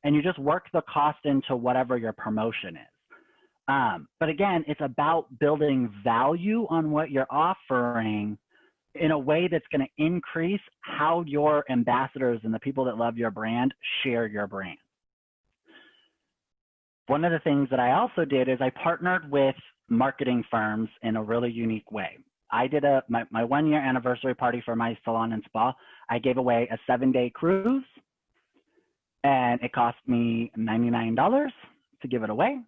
And you just work the cost into whatever your promotion is. But again, it's about building value on what you're offering in a way that's going to increase how your ambassadors and the people that love your brand share your brand. One of the things that I also did is I partnered with marketing firms in a really unique way. I did my 1-year anniversary party for my salon and spa. I gave away a 7-day cruise, and it cost me $99 to give it away.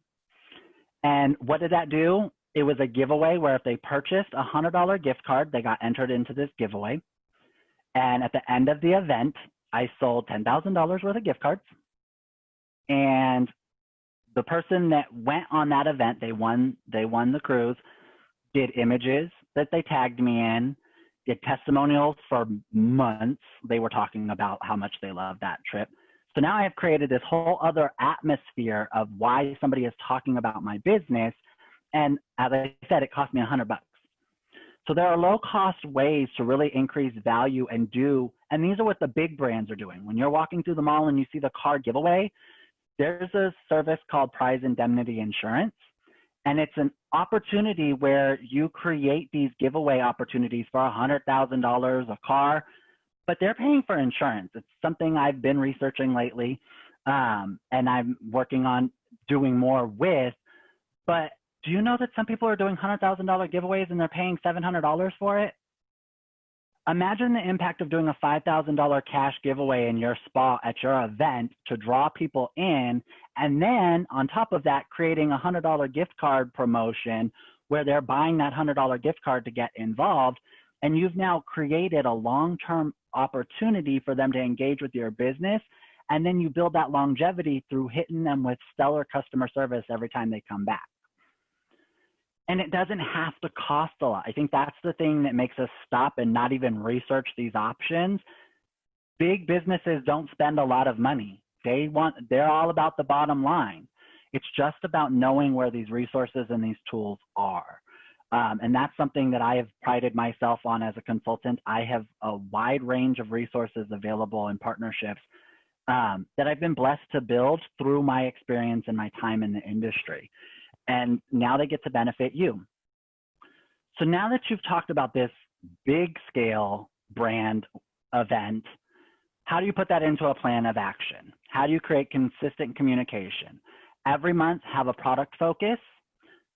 And what did that do? It was a giveaway where if they purchased a $100 gift card, they got entered into this giveaway. And at the end of the event, I sold $10,000 worth of gift cards. And the person that went on that event, they won the cruise, did images that they tagged me in, did testimonials for months. They were talking about how much they loved that trip. So now I have created this whole other atmosphere of why somebody is talking about my business. And as I said, it cost me $100. So there are low cost ways to really increase value and these are what the big brands are doing. When you're walking through the mall and you see the car giveaway, there's a service called Prize Indemnity Insurance. And it's an opportunity where you create these giveaway opportunities for $100,000 a car, but they're paying for insurance. It's something I've been researching lately, and I'm working on doing more with. But do you know that some people are doing $100,000 giveaways and they're paying $700 for it? Imagine the impact of doing a $5,000 cash giveaway in your spa at your event to draw people in, and then on top of that, creating a $100 gift card promotion where they're buying that $100 gift card to get involved, and you've now created a long-term opportunity for them to engage with your business, and then you build that longevity through hitting them with stellar customer service every time they come back. And it doesn't have to cost a lot. I think that's the thing that makes us stop and not even research these options. Big businesses don't spend a lot of money. They're all about the bottom line. It's just about knowing where these resources and these tools are. And that's something that I have prided myself on as a consultant. I have a wide range of resources available in partnerships that I've been blessed to build through my experience and my time in the industry. And now they get to benefit you. So now that you've talked about this big scale brand event, how do you put that into a plan of action? How do you create consistent communication? Every month, have a product focus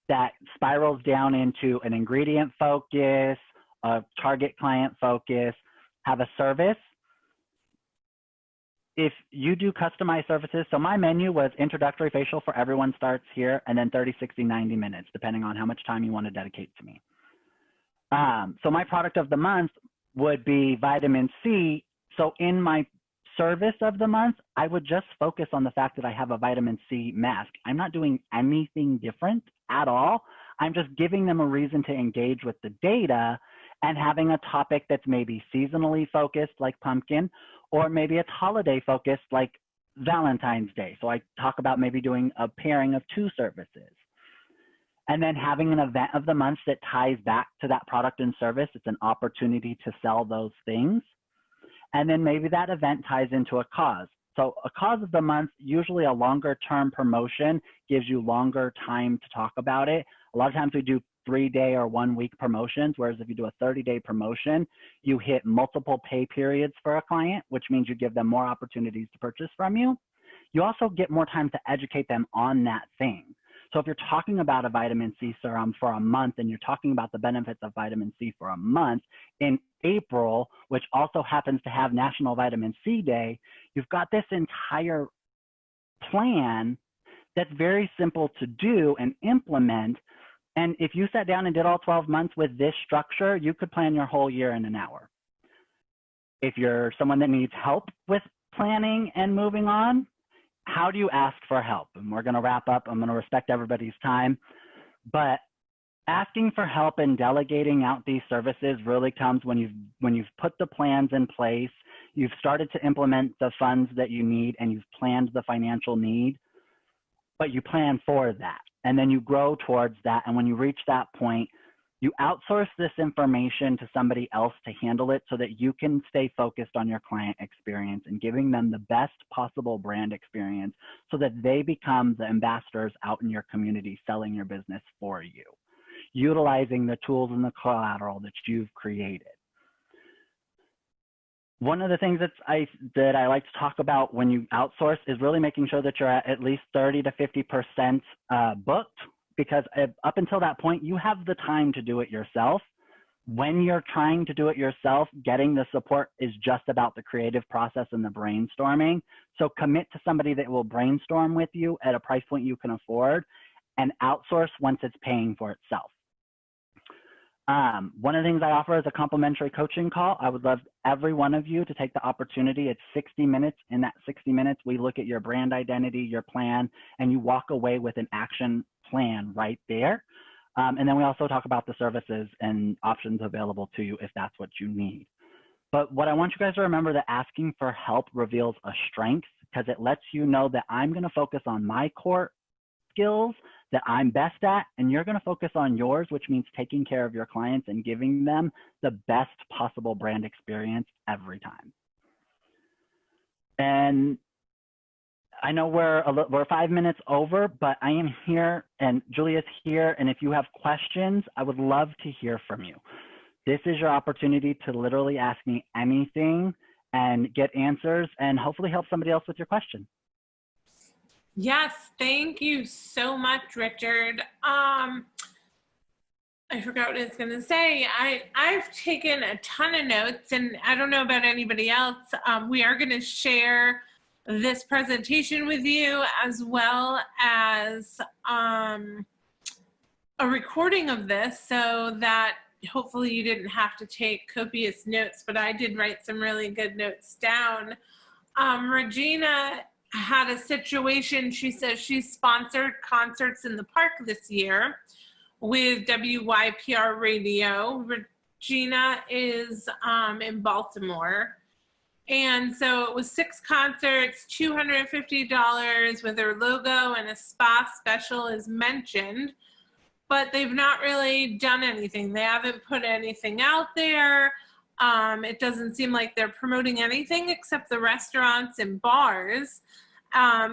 that spirals down into an ingredient focus, a target client focus, have a service. If you do customized services, so my menu was introductory facial for everyone starts here, and then 30, 60, 90 minutes, depending on how much time you want to dedicate to me. So my product of the month would be vitamin C. So in my service of the month, I would just focus on the fact that I have a vitamin C mask. I'm not doing anything different at all. I'm just giving them a reason to engage with the data and having a topic that's maybe seasonally focused like pumpkin, or maybe it's holiday focused like Valentine's Day. So I talk about maybe doing a pairing of 2 services. And then having an event of the month that ties back to that product and service. It's an opportunity to sell those things. And then maybe that event ties into a cause. So a cause of the month, usually a longer term promotion gives you longer time to talk about it. A lot of times we do 3-day or 1-week promotions, whereas if you do a 30-day promotion, you hit multiple pay periods for a client, which means you give them more opportunities to purchase from you. You also get more time to educate them on that thing. So if you're talking about a vitamin C serum for a month and you're talking about the benefits of vitamin C for a month, in April, which also happens to have National Vitamin C Day, you've got this entire plan that's very simple to do and implement. And if you sat down and did all 12 months with this structure, you could plan your whole year in an hour. If you're someone that needs help with planning and moving on, how do you ask for help? And we're going to wrap up. I'm going to respect everybody's time. But Asking for help and delegating out these services really comes when you've put the plans in place, you've started to implement the funds that you need, and you've planned the financial need, but you plan for that. And then you grow towards that. And when you reach that point, you outsource this information to somebody else to handle it so that you can stay focused on your client experience and giving them the best possible brand experience so that they become the ambassadors out in your community selling your business for you, utilizing the tools and the collateral that you've created. One of the things that I like to talk about when you outsource is really making sure that you're at least 30 to 50% booked, because up until that point, you have the time to do it yourself. When you're trying to do it yourself, getting the support is just about the creative process and the brainstorming. So commit to somebody that will brainstorm with you at a price point you can afford, and outsource once it's paying for itself. One of the things I offer is a complimentary coaching call. I would love every one of you to take the opportunity. It's 60 minutes. In that 60 minutes, we look at your brand identity, your plan, and you walk away with an action plan right there. And then we also talk about the services and options available to you if that's what you need. But what I want you guys to remember, that asking for help reveals a strength, because it lets you know that I'm going to focus on my core skills that I'm best at, and you're going to focus on yours, which means taking care of your clients and giving them the best possible brand experience every time. And I know we're 5 minutes over, but I am here and Julia's here. And if you have questions, I would love to hear from you. This is your opportunity to literally ask me anything and get answers and hopefully help somebody else with your question. Yes, thank you so much, Richard. I forgot what I was going to say. I've taken a ton of notes, and I don't know about anybody else. We are going to share this presentation with you, as well as a recording of this, so that hopefully you didn't have to take copious notes, but I did write some really good notes down. Regina had a situation. She says she sponsored concerts in the park this year with WYPR radio. Regina is in Baltimore. And so it was 6 concerts, $250 with her logo, and a spa special is mentioned, but they've not really done anything. They haven't put anything out there. It doesn't seem like they're promoting anything except the restaurants and bars.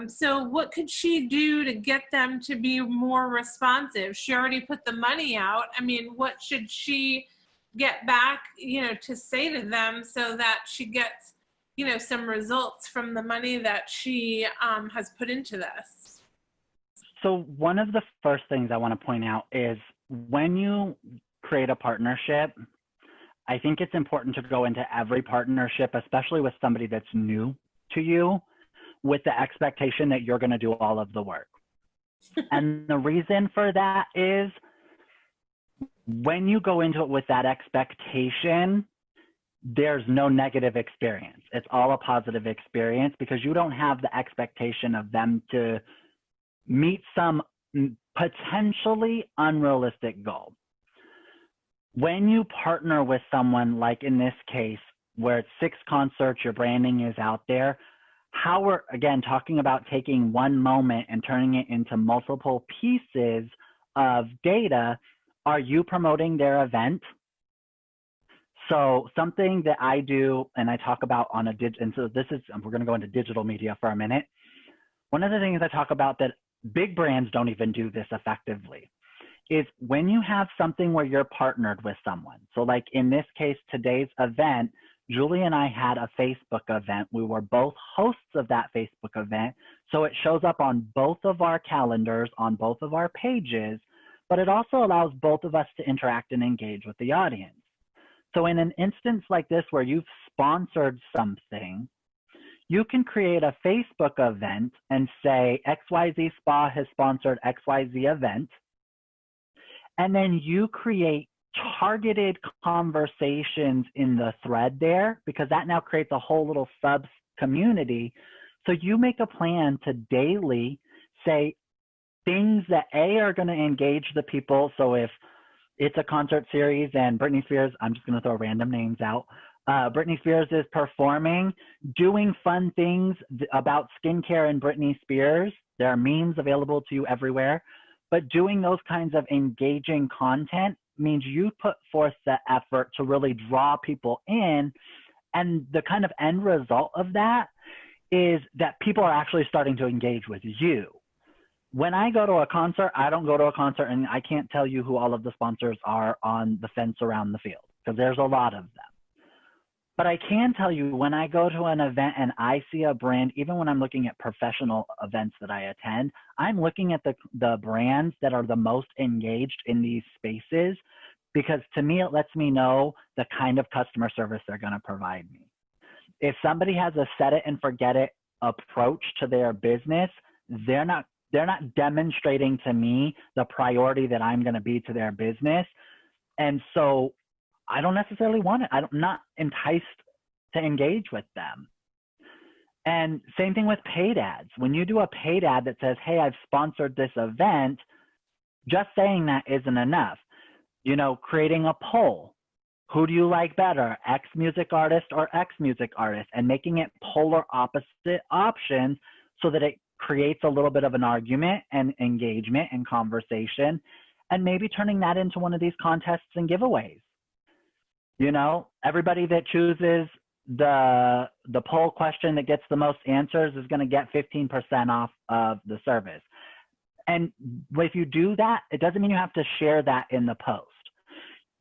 So what could she do to get them to be more responsive? She already put the money out. I mean, what should she get back, to say to them so that she gets, some results from the money that she has put into this? So one of the first things I want to point out is when you create a partnership, I think it's important to go into every partnership, especially with somebody that's new to you, with the expectation that you're going to do all of the work. And the reason for that is when you go into it with that expectation, there's no negative experience. It's all a positive experience because you don't have the expectation of them to meet some potentially unrealistic goal. When you partner with someone, like in this case, where it's 6 concerts, your branding is out there, how we're, again, talking about taking one moment and turning it into multiple pieces of data, are you promoting their event? So something that I do, and I talk about on and so this is, we're going to go into digital media for a minute. One of the things I talk about that big brands don't even do this effectively is when you have something where you're partnered with someone. So like in this case, today's event, Julie and I had a Facebook event. We were both hosts of that Facebook event. So it shows up on both of our calendars, on both of our pages, but it also allows both of us to interact and engage with the audience. So in an instance like this where you've sponsored something, you can create a Facebook event and say XYZ Spa has sponsored XYZ event. And then you create targeted conversations in the thread there, because that now creates a whole little sub community. So you make a plan to daily say things that are going to engage the people. So if it's a concert series, and Britney Spears, I'm just going to throw random names out. Britney Spears is performing, doing fun things about skincare and Britney Spears. There are memes available to you everywhere. But doing those kinds of engaging content means you put forth the effort to really draw people in. And the kind of end result of that is that people are actually starting to engage with you. When I go to a concert, I don't go to a concert and I can't tell you who all of the sponsors are on the fence around the field, because there's a lot of them. But I can tell you, when I go to an event and I see a brand, even when I'm looking at professional events that I attend, I'm looking at the brands that are the most engaged in these spaces, because to me, it lets me know the kind of customer service they're going to provide me. If somebody has a set it and forget it approach to their business, they're not demonstrating to me the priority that I'm going to be to their business. And so I don't necessarily want it. I'm not enticed to engage with them. And same thing with paid ads. When you do a paid ad that says, hey, I've sponsored this event, just saying that isn't enough. You know, creating a poll. Who do you like better, X music artist or X music artist? And making it polar opposite options so that it creates a little bit of an argument and engagement and conversation, and maybe turning that into one of these contests and giveaways. You know, everybody that chooses the poll question that gets the most answers is going to get 15% off of the service. And if you do that, it doesn't mean you have to share that in the post.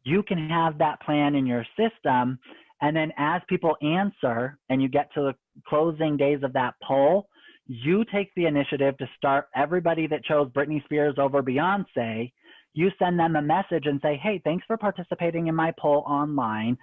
You can have that plan in your system, and then as people answer and you get to the closing days of that poll, you take the initiative to start everybody that chose Britney Spears over Beyonce. You send them a message and say, hey, thanks for participating in my poll online.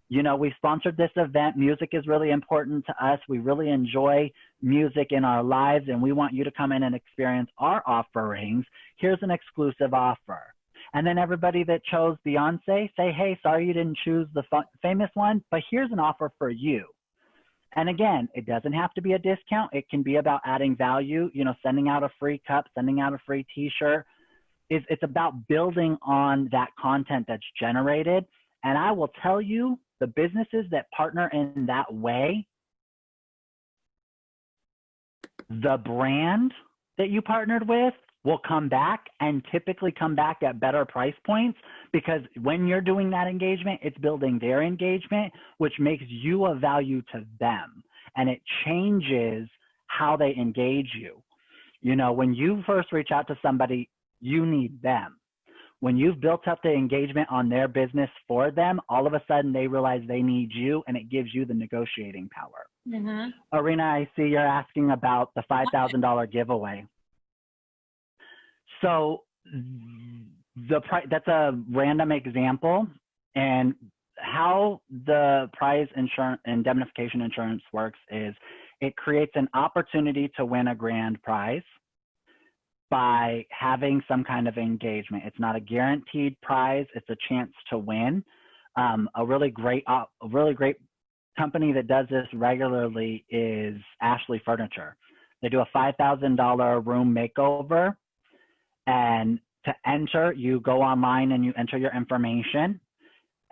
You know, we sponsored this event. Music is really important to us. We really enjoy music in our lives, and we want you to come in and experience our offerings. Here's an exclusive offer. And then everybody that chose Beyonce, say, hey, sorry you didn't choose the famous one, but here's an offer for you. And again, it doesn't have to be a discount. It can be about adding value, you know, sending out a free cup, sending out a free t-shirt. It's about building on that content that's generated. And I will tell you, the businesses that partner in that way, the brand that you partnered with will come back, and typically come back at better price points, because when you're doing that engagement, it's building their engagement, which makes you of value to them. And it changes how they engage you. You know, when you first reach out to somebody, you need them. When you've built up the engagement on their business for them, all of a sudden they realize they need you, and it gives you the negotiating power. Mm-hmm. Arena, I see you're asking about the $5,000 giveaway. So that's a random example, and how the prize insurance indemnification insurance works is it creates an opportunity to win a grand prize by having some kind of engagement. It's not a guaranteed prize. It's a chance to win. A really great company that does this regularly is Ashley Furniture. They do a $5,000 room makeover. And to enter, you go online and you enter your information,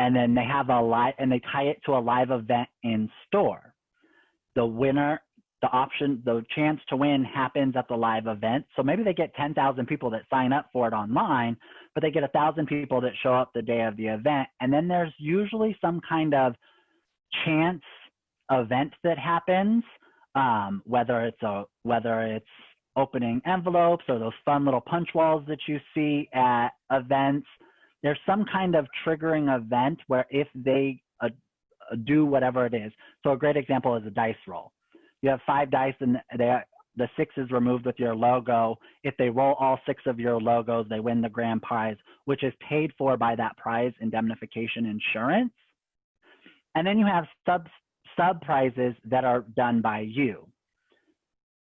and then they have and they tie it to a live event in store. The winner, the chance to win happens at the live event. So maybe they get 10,000 people that sign up for it online, but they get 1,000 people that show up the day of the event. And then there's usually some kind of chance event that happens, whether it's opening envelopes or those fun little punch walls that you see at events. There's some kind of triggering event where if they do whatever it is. So a great example is a dice roll. You have 5 dice and the 6 is removed with your logo. If they roll all 6 of your logos, they win the grand prize, which is paid for by that prize indemnification insurance. And then you have sub prizes that are done by you.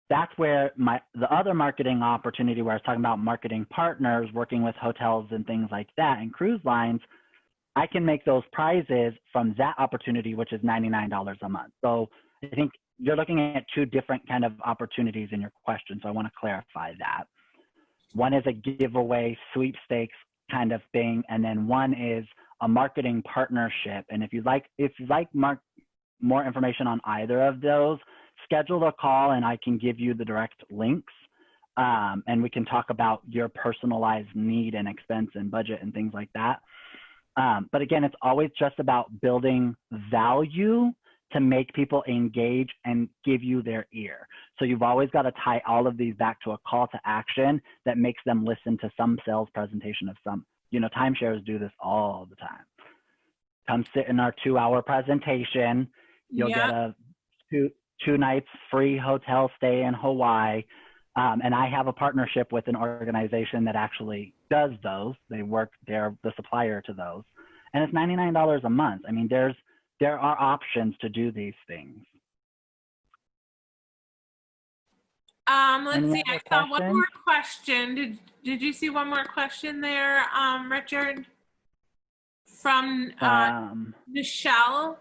That's where the other marketing opportunity, where I was talking about marketing partners, working with hotels and things like that, and cruise lines, I can make those prizes from that opportunity, which is $99 a month. So I think you're looking at 2 different kind of opportunities in your question. So I want to clarify that. One is a giveaway sweepstakes kind of thing, and then one is a marketing partnership. And if you'd like more information on either of those, schedule a call and I can give you the direct links. And we can talk about your personalized need and expense and budget and things like that. But again, it's always just about building value to make people engage and give you their ear. So you've always got to tie all of these back to a call to action that makes them listen to some sales presentation of some, timeshares do this all the time. Come sit in our 2-hour presentation. You'll get a two nights free hotel stay in Hawaii. And I have a partnership with an organization that actually does those. They're the supplier to those. And it's $99 a month. I mean, there are options to do these things. Let's see, I saw one more question. Did you see one more question there, Richard? From Michelle.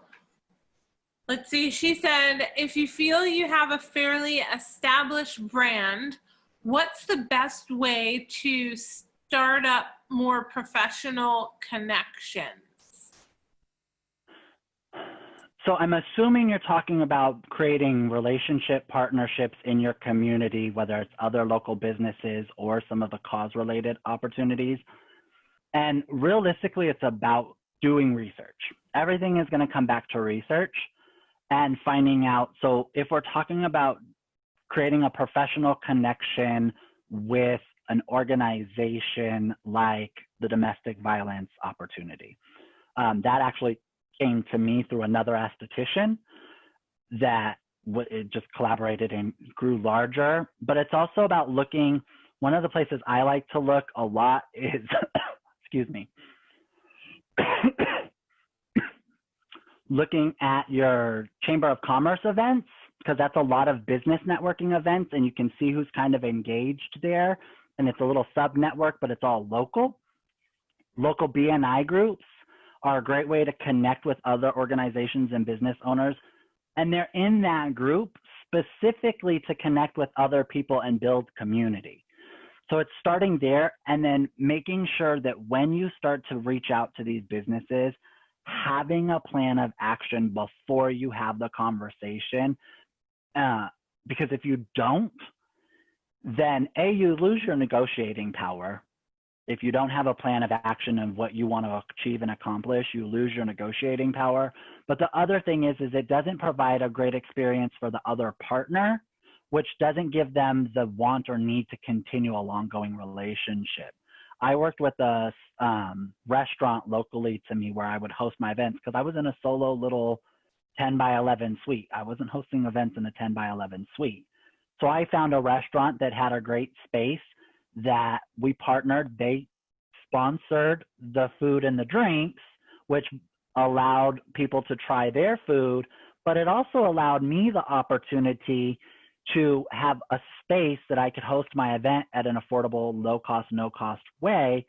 Let's see, she said, if you feel you have a fairly established brand, what's the best way to start up more professional connections? So I'm assuming you're talking about creating relationship partnerships in your community, whether it's other local businesses or some of the cause-related opportunities. And realistically, it's about doing research. Everything is going to come back to research and finding out. So if we're talking about creating a professional connection with an organization like the domestic violence opportunity, that actually came to me through another esthetician that it just collaborated and grew larger. But it's also about looking, one of the places I like to look a lot is, excuse me, looking at your Chamber of Commerce events, because that's a lot of business networking events and you can see who's kind of engaged there. And it's a little sub-network, but it's all local. Local BNI groups are a great way to connect with other organizations and business owners. And they're in that group specifically to connect with other people and build community. So it's starting there and then making sure that when you start to reach out to these businesses, having a plan of action before you have the conversation. Because if you don't, then you lose your negotiating power. If you don't have a plan of action of what you want to achieve and accomplish, you lose your negotiating power. But the other thing is it doesn't provide a great experience for the other partner, which doesn't give them the want or need to continue a long-going relationship. I worked with a restaurant locally to me where I would host my events because I was in a solo little 10 by 11 suite. I wasn't hosting events in a 10 by 11 suite. So I found a restaurant that had a great space that we partnered. They sponsored the food and the drinks, which allowed people to try their food, but it also allowed me the opportunity to have a space that I could host my event at an affordable, low cost, no cost way.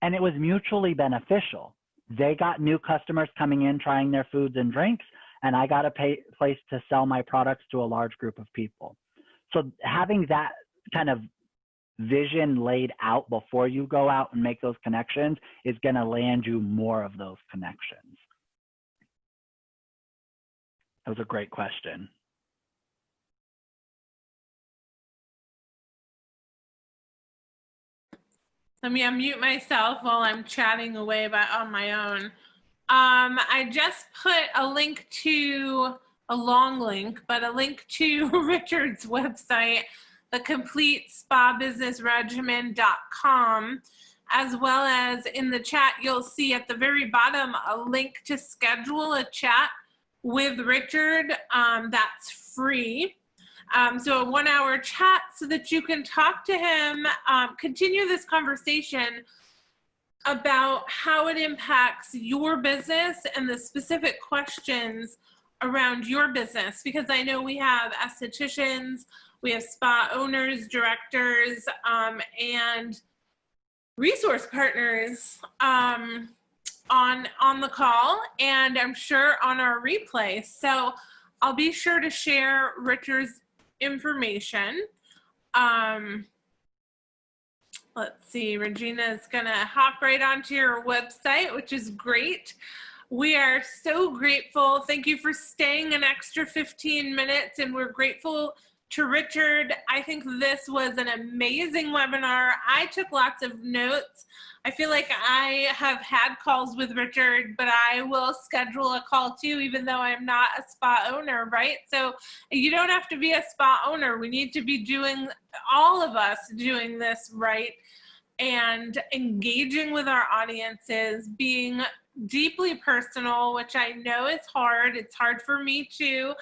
And it was mutually beneficial. They got new customers coming in, trying their foods and drinks, and I got a place to sell my products to a large group of people. So having that kind of vision laid out before you go out and make those connections is going to land you more of those connections. That was a great question. Let me unmute myself while I'm chatting away on my own. I just put a link to, a long link, but a link to Richard's website, thecompletespabusinessregimen.com, as well as in the chat, you'll see at the very bottom a link to schedule a chat with Richard. That's free. So a 1-hour chat so that you can talk to him, continue this conversation about how it impacts your business and the specific questions around your business. Because I know we have estheticians, we have spa owners, directors, and resource partners on the call, and I'm sure on our replay. So I'll be sure to share Richard's information. Let's see, Regina's gonna hop right onto your website, which is great. We are so grateful. Thank you for staying an extra 15 minutes, and we're grateful to Richard. I think this was an amazing webinar. I took lots of notes. I feel like I have had calls with Richard, but I will schedule a call too, even though I'm not a spa owner, right? So you don't have to be a spa owner. We need to be doing, all of us doing this right, and engaging with our audiences, being deeply personal, which I know is hard. It's hard for me too.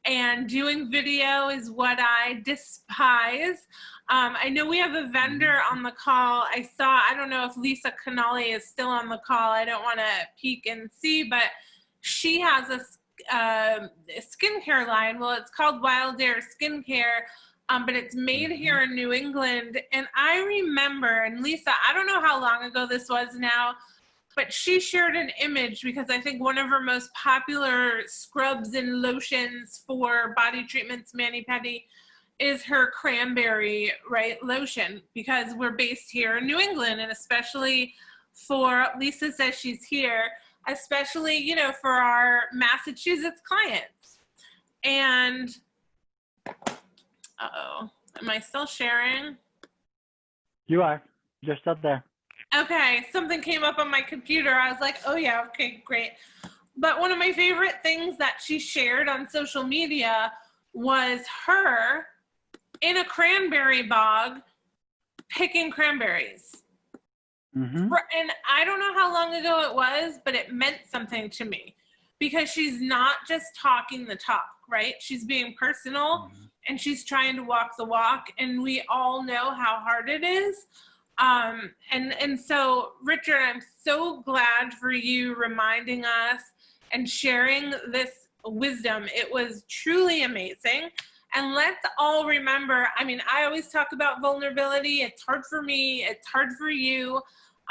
And doing video is what I despise. I know we have a vendor on the call. I don't know if Lisa Canali is still on the call. I don't want to peek and see, but she has a skincare line. Well, it's called Wild Air Skincare. But it's made here in New England. And I remember, and Lisa, I don't know how long ago this was now, but she shared an image because I think one of her most popular scrubs and lotions for body treatments, mani-pedi, is her cranberry, right, lotion, because we're based here in New England, and especially for, Lisa says she's here, especially, you know, for our Massachusetts clients. And uh-oh, am I still sharing? You are. You're still there. Okay, something came up on my computer. I was like, oh yeah, okay, great. But one of my favorite things that she shared on social media was her in a cranberry bog picking cranberries. Mm-hmm. And I don't know how long ago it was, but it meant something to me because she's not just talking the talk, right? She's being personal and she's trying to walk the walk, and we all know how hard it is. And so, Richard, I'm so glad for you reminding us and sharing this wisdom. It was truly amazing. And let's all remember, I mean, I always talk about vulnerability. It's hard for me. It's hard for you.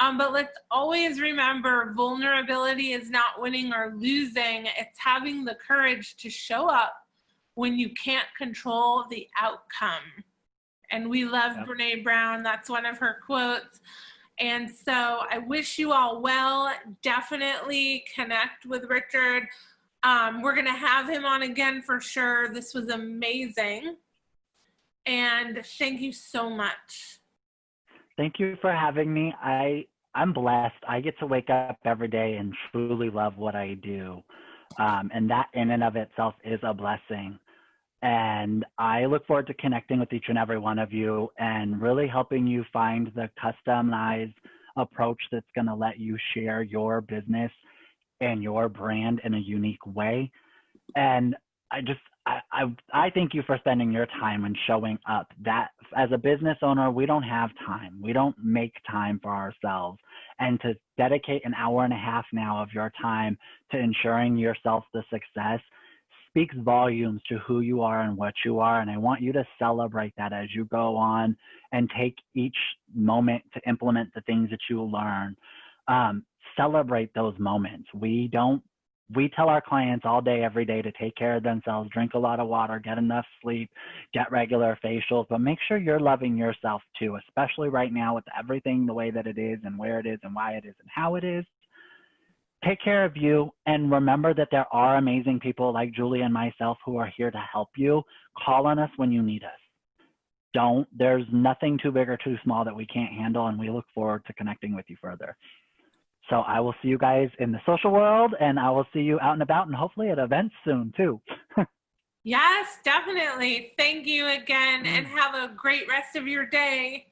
But let's always remember, vulnerability is not winning or losing. It's having the courage to show up when you can't control the outcome. And we love Brene Brown. That's one of her quotes. And so I wish you all well. Definitely connect with Richard. We're going to have him on again for sure. This was amazing. And thank you so much. Thank you for having me. I'm blessed. I get to wake up every day and truly love what I do. And that in and of itself is a blessing. And I look forward to connecting with each and every one of you and really helping you find the customized approach that's going to let you share your business and your brand in a unique way. And I thank you for spending your time and showing up. That as a business owner, we don't have time. We don't make time for ourselves. And to dedicate an hour and a half now of your time to ensuring yourself the success speaks volumes to who you are and what you are. And I want you to celebrate that as you go on and take each moment to implement the things that you learn. Celebrate those moments. We tell our clients all day, every day to take care of themselves, drink a lot of water, get enough sleep, get regular facials, but make sure you're loving yourself too, especially right now with everything the way that it is and where it is and why it is and how it is. Take care of you, and remember that there are amazing people like Julie and myself who are here to help you. Call on us when you need us. There's nothing too big or too small that we can't handle, and we look forward to connecting with you further. So I will see you guys in the social world, and I will see you out and about and hopefully at events soon too. Yes, definitely. Thank you again, and have a great rest of your day.